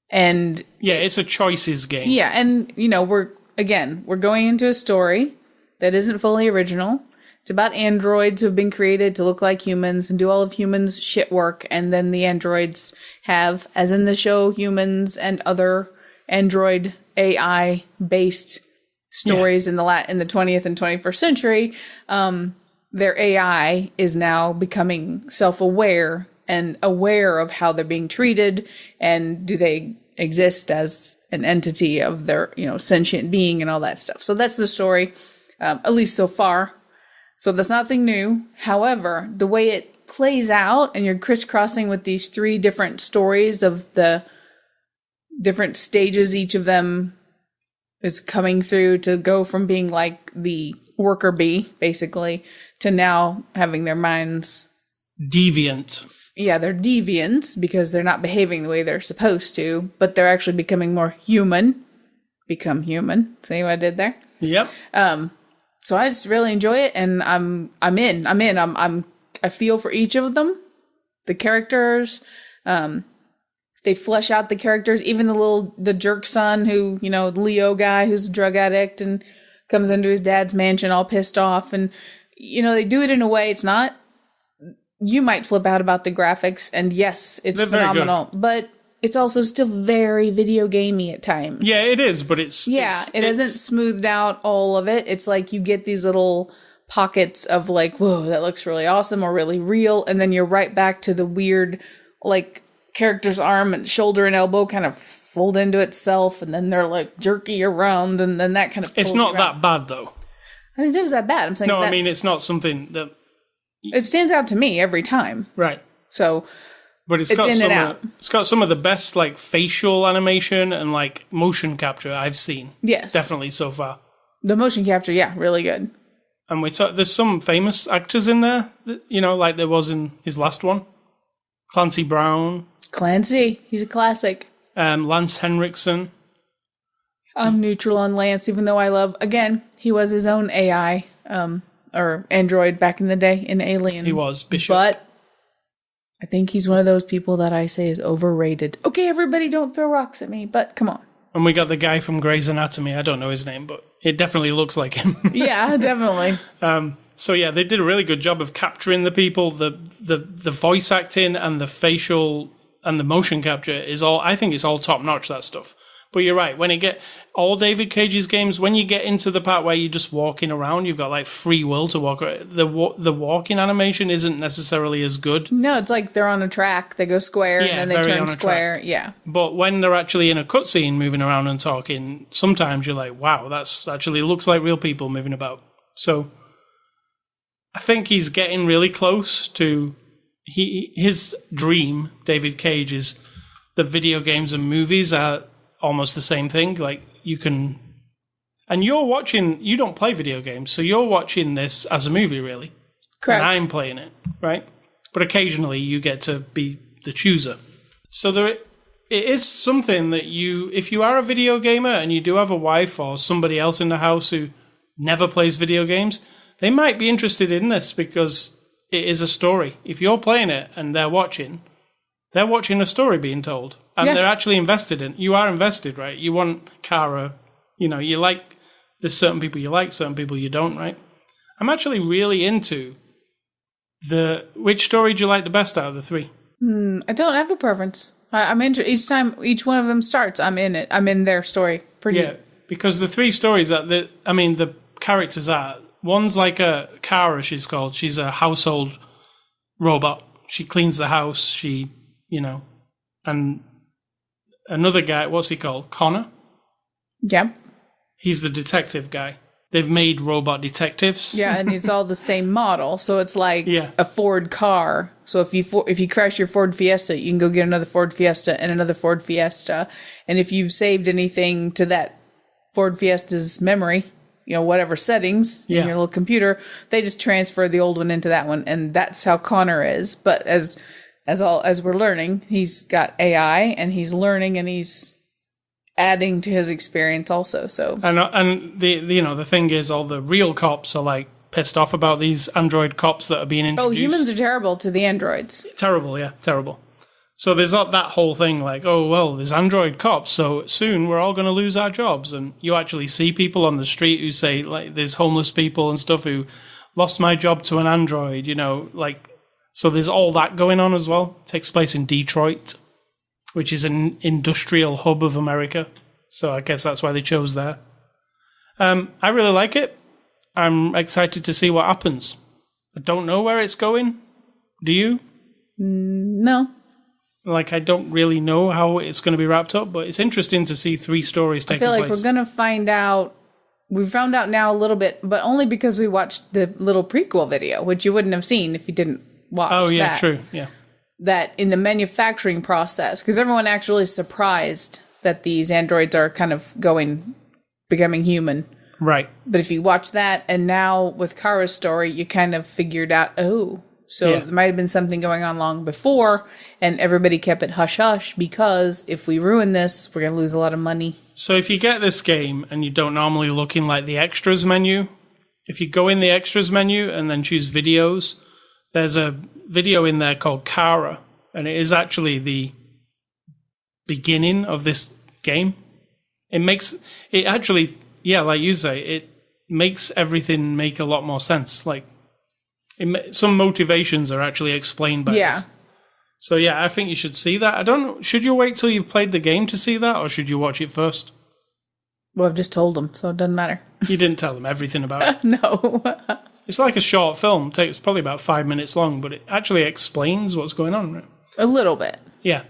And yeah, it's a choices game. Yeah, and, we're going into a story that isn't fully original. It's about androids who have been created to look like humans and do all of humans' shit work. And then the androids have, as in the show, humans and other android AI-based stories in the 20th and 21st century. Their AI is now becoming self-aware and aware of how they're being treated, and do they exist as an entity of their, sentient being and all that stuff. So that's the story, at least so far. So that's nothing new. However, the way it plays out, and you're crisscrossing with these 3 different stories of the different stages each of them is coming through to go from being like the worker bee, basically, to now having their minds deviant. Yeah, they're deviants because they're not behaving the way they're supposed to, but they're actually becoming more human. Become human. See what I did there? Yep. So I just really enjoy it, and I'm in. I feel for each of them. The characters, they flesh out the characters, even the jerk son who, the Leo guy who's a drug addict and comes into his dad's mansion all pissed off. And, they do it in a way it's not, you might flip out about the graphics, and yes, it's phenomenal, but it's also still very video gamey at times. Yeah, it is, but it hasn't smoothed out all of it. It's like you get these little pockets of like, whoa, that looks really awesome or really real, and then you're right back to the weird, like, character's arm and shoulder and elbow kind of fold into itself, and then they're like jerky around, and then that kind of it's not that bad though. I didn't say it was that bad. I'm saying no, I mean it's not something that it stands out to me every time. Right. So but it's got some of the best like facial animation and like motion capture I've seen. Yes. Definitely so far. The motion capture, yeah, really good. And there's some famous actors in there, like there was in his last one. Clancy Brown. Clancy, he's a classic. Lance Henriksen. I'm neutral on Lance, even though he was his own AI, or android back in the day in Alien. He was, Bishop. But I think he's one of those people that I say is overrated. Okay, everybody don't throw rocks at me, but come on. And we got the guy from Grey's Anatomy. I don't know his name, but it definitely looks like him. Yeah, definitely. So yeah, they did a really good job of capturing the people. The voice acting and the facial and the motion capture is all. I think it's all top notch. That stuff. But you're right. When all David Cage's games, when you get into the part where you're just walking around, you've got like free will to walk around. The walking animation isn't necessarily as good. No, it's like they're on a track. They go square and then they turn square. Track. Yeah. But when they're actually in a cutscene moving around and talking, sometimes you're like, wow, that's actually looks like real people moving about. So I think he's getting really close to his dream, David Cage, is that video games and movies are almost the same thing. Like you don't play video games, so you're watching this as a movie, really. Correct. And I'm playing it, right? But occasionally you get to be the chooser. So it is something that if you are a video gamer and you do have a wife or somebody else in the house who never plays video games, they might be interested in this because it is a story. If you're playing it and they're watching a story being told. And they're actually invested in. You are invested, right? You want Kara. You like. There's certain people you like, certain people you don't, right? I'm actually really into which story do you like the best out of the three? I don't have a preference. I'm into each time each one of them starts. I'm in it. I'm in their story. Because the three stories the characters are. One's like a Kara. She's called. She's a household robot. She cleans the house. She, and another guy, what's he called? Connor? Yeah. He's the detective guy. They've made robot detectives. Yeah, and it's all the same model. So it's like a Ford car. So if you crash your Ford Fiesta, you can go get another Ford Fiesta and another Ford Fiesta. And if you've saved anything to that Ford Fiesta's memory, whatever settings in your little computer, they just transfer the old one into that one. And that's how Connor is. But as we're learning, he's got AI and he's learning and he's adding to his experience also. So and the thing is, all the real cops are like pissed off about these android cops that are being introduced. Oh, humans are terrible to the androids. Terrible, yeah, terrible. So there's not that whole thing like, oh well, there's android cops, so soon we're all going to lose our jobs. And you actually see people on the street who say like, there's homeless people and stuff who lost my job to an android. So there's all that going on as well. It takes place in Detroit, which is an industrial hub of America. So I guess that's why they chose there. I really like it. I'm excited to see what happens. I don't know where it's going. Do you? No. I don't really know how it's going to be wrapped up, but it's interesting to see three stories taking place. I feel like we're going to find out. We found out now a little bit, but only because we watched the little prequel video, which you wouldn't have seen if you didn't watch that. Oh, yeah, true, yeah. That in the manufacturing process, because everyone actually is surprised that these androids are kind of becoming human. Right. But if you watch that, and now with Kara's story, you kind of figured out, there might have been something going on long before, and everybody kept it hush-hush, because if we ruin this, we're going to lose a lot of money. So if you get this game, and you don't normally look in the extras menu, if you go in the extras menu and then choose videos, there's a video in there called Kara, and it is actually the beginning of this game. It actually, like you say, it makes everything make a lot more sense. Some motivations are actually explained by this. So I think you should see that. I don't know, should you wait till you've played the game to see that, or should you watch it first? Well, I've just told them, so it doesn't matter. You didn't tell them everything about it. No. It's like a short film. It takes probably about 5 minutes long, but it actually explains what's going on, right? A little bit. Yeah.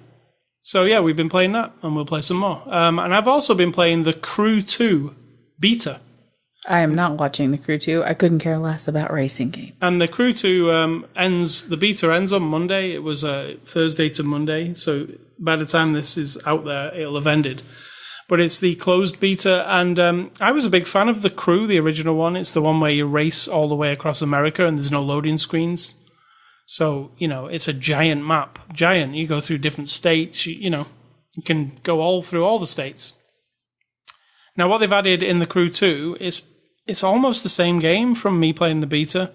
So, we've been playing that, and we'll play some more. And I've also been playing the Crew 2 beta. I am not watching the Crew 2. I couldn't care less about racing games. And the Crew 2 the beta ends on Monday. It was Thursday to Monday, so by the time this is out there, it'll have ended. But it's the closed beta, and I was a big fan of the Crew, the original one. It's the one where you race all the way across America and there's no loading screens. So, it's a giant map. Giant. You go through different states. You can go all through all the states. Now, what they've added in the Crew 2 is it's almost the same game from me playing the beta,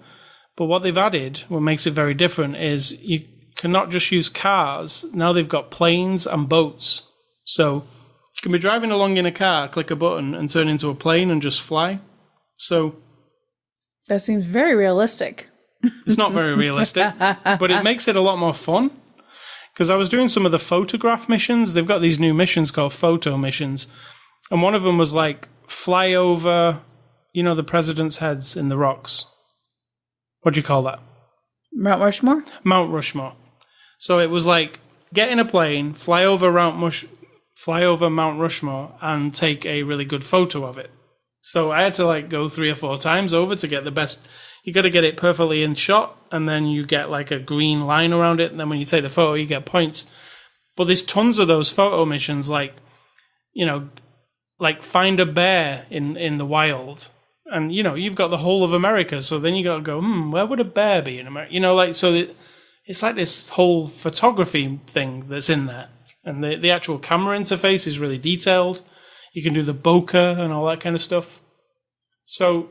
but what they've added, what makes it very different, is you cannot just use cars. Now they've got planes and boats. So you can be driving along in a car, click a button, and turn into a plane and just fly. So that seems very realistic. It's not very realistic, but it makes it a lot more fun. Because I was doing some of the photograph missions. They've got these new missions called photo missions. And one of them was like fly over, the president's heads in the rocks. What do you call that? Mount Rushmore? Mount Rushmore. So it was like get in a plane, fly over Mount Rushmore and take a really good photo of it. So I had to like go 3 or 4 times over to get the best. You got to get it perfectly in shot, and then you get like a green line around it, and then when you take the photo, you get points. But there's tons of those photo missions, like find a bear in the wild, and you've got the whole of America. So then you got to go, where would a bear be in America? It's like this whole photography thing that's in there, and the actual camera interface is really detailed. You can do the bokeh and all that kind of stuff. So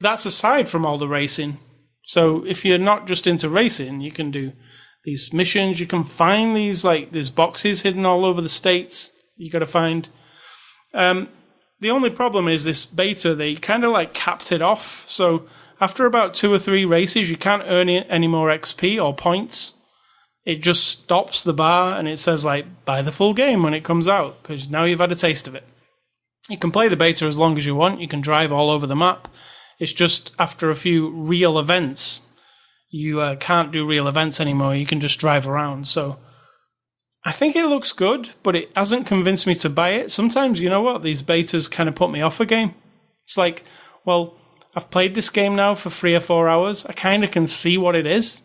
that's aside from all the racing. So if you're not just into racing, you can do these missions. You can find there's boxes hidden all over the states you got to find. The only problem is this beta, they kind of like capped it off. So after about 2 or 3 races, you can't earn any more XP or points. It just stops the bar and it says like, buy the full game when it comes out, because now you've had a taste of it. You can play the beta as long as you want. You can drive all over the map. It's just after a few real events, you can't do real events anymore. You can just drive around. So I think it looks good, but it hasn't convinced me to buy it. Sometimes, you know what? These betas kind of put me off a game. It's like, well, I've played this game now for 3 or 4 hours. I kind of can see what it is.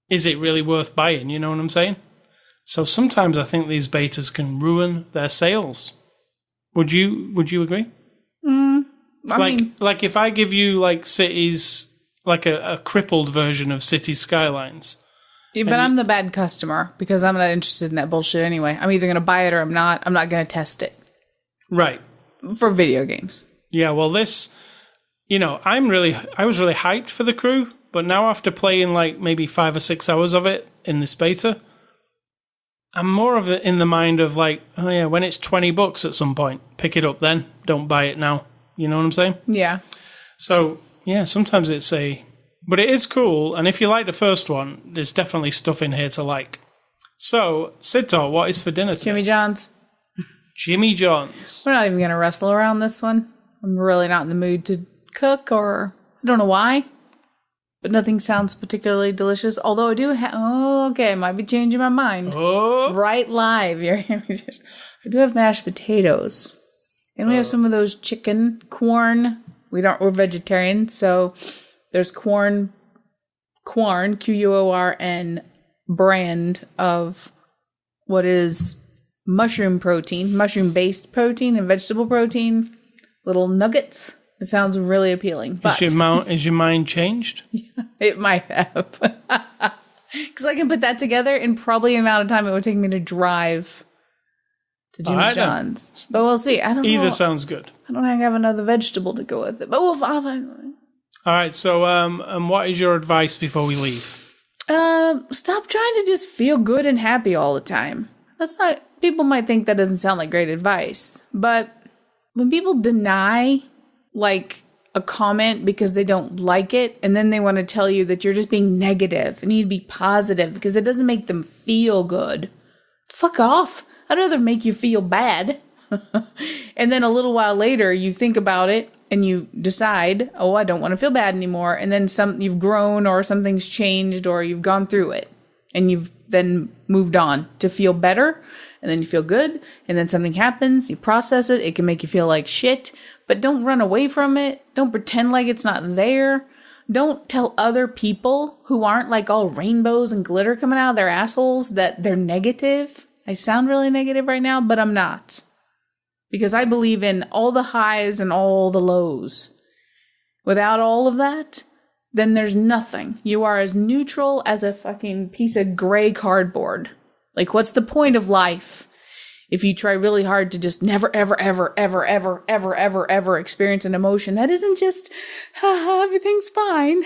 Is it really worth buying? You know what I'm saying? So sometimes I think these betas can ruin their sales. Would you agree? Like if I give you like cities, like a crippled version of City Skylines. Yeah, but I'm the bad customer because I'm not interested in that bullshit anyway. I'm either going to buy it or I'm not. I'm not going to test it. Right. For video games. Yeah, well this, I was really hyped for the crew, but now after playing like maybe 5 or 6 hours of it in this beta, I'm more of it in the mind of like, oh yeah, when it's $20 at some point, pick it up then. Don't buy it now. You know what I'm saying? Yeah. So, yeah, sometimes but it is cool. And if you like the first one, there's definitely stuff in here to like. So, Sidtor, what is for dinner today? Jimmy John's. Jimmy John's. We're not even going to wrestle around this one. I'm really not in the mood to cook, or I don't know why. But nothing sounds particularly delicious. Although I do have... Oh, okay. I might be changing my mind. Oh. Right live. I do have mashed potatoes. And we have some of those corn. We're vegetarian. So there's corn, Quorn, brand of what is mushroom-based protein and vegetable protein. Little nuggets. It sounds really appealing. But is your mind changed? Yeah, it might have. Because I can put that together in probably an amount of time it would take me to drive to Jimmy John's. But we'll see. I don't know. Either sounds good. I don't have another vegetable to go with it. But I'll find. All right. So, what is your advice before we leave? Stop trying to just feel good and happy all the time. That's not... People might think that doesn't sound like great advice. But when people deny... like a comment because they don't like it, and then they want to tell you that you're just being negative and you need to be positive because it doesn't make them feel good. Fuck off. I'd rather make you feel bad. And then a little while later you think about it and you decide, oh, I don't want to feel bad anymore. And then you've grown or something's changed or you've gone through it and you've then moved on to feel better. And then you feel good, and then something happens, you process it, it can make you feel like shit, but don't run away from it. Don't pretend like it's not there. Don't tell other people who aren't like all rainbows and glitter coming out of their assholes that they're negative. I sound really negative right now, but I'm not. Because I believe in all the highs and all the lows. Without all of that, then there's nothing. You are as neutral as a fucking piece of gray cardboard. Like, what's the point of life if you try really hard to just never, ever, ever, ever, ever, ever, ever, ever experience an emotion that isn't just, everything's fine,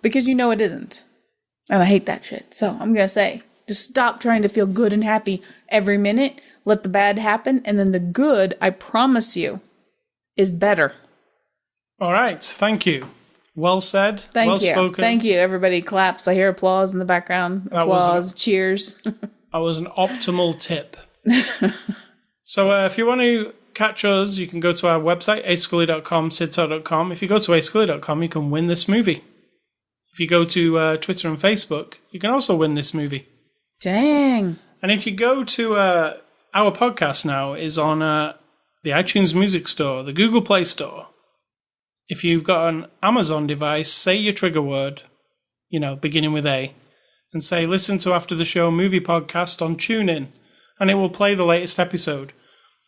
because you know it isn't. And I hate that shit. So I'm going to say, just stop trying to feel good and happy every minute. Let the bad happen. And then the good, I promise you, is better. All right. Thank you. Well said. Thank well you. spoken. Thank you. Everybody claps. I hear applause in the background. Applause, cheers. That was an optimal tip. So if you want to catch us, you can go to our website, ascully.com, sidtalk.com. If you go to ascully.com, you can win this movie. If you go to Twitter and Facebook, you can also win this movie. Dang. And if you go to our podcast now is on the iTunes Music Store, the Google Play Store. If you've got an Amazon device, say your trigger word, beginning with A, and say, listen to After the Show movie podcast on TuneIn, and it will play the latest episode.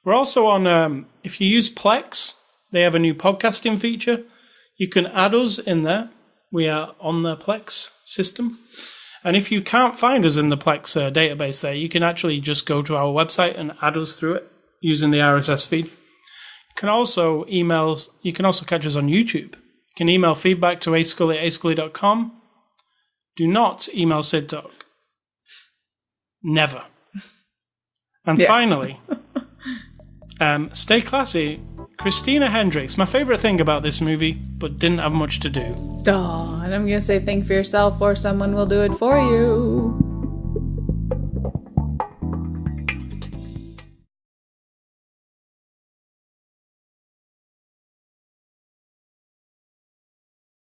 We're also on, if you use Plex, they have a new podcasting feature. You can add us in there. We are on the Plex system. And if you can't find us in the Plex database there, you can actually just go to our website and add us through it using the RSS feed. You can also catch us on YouTube. You can email feedback to ascully@ascully.com. Do not email SidTalk. Never. And finally, stay classy. Christina Hendricks, my favorite thing about this movie, but didn't have much to do. Oh, and I'm going to say think for yourself or someone will do it for you.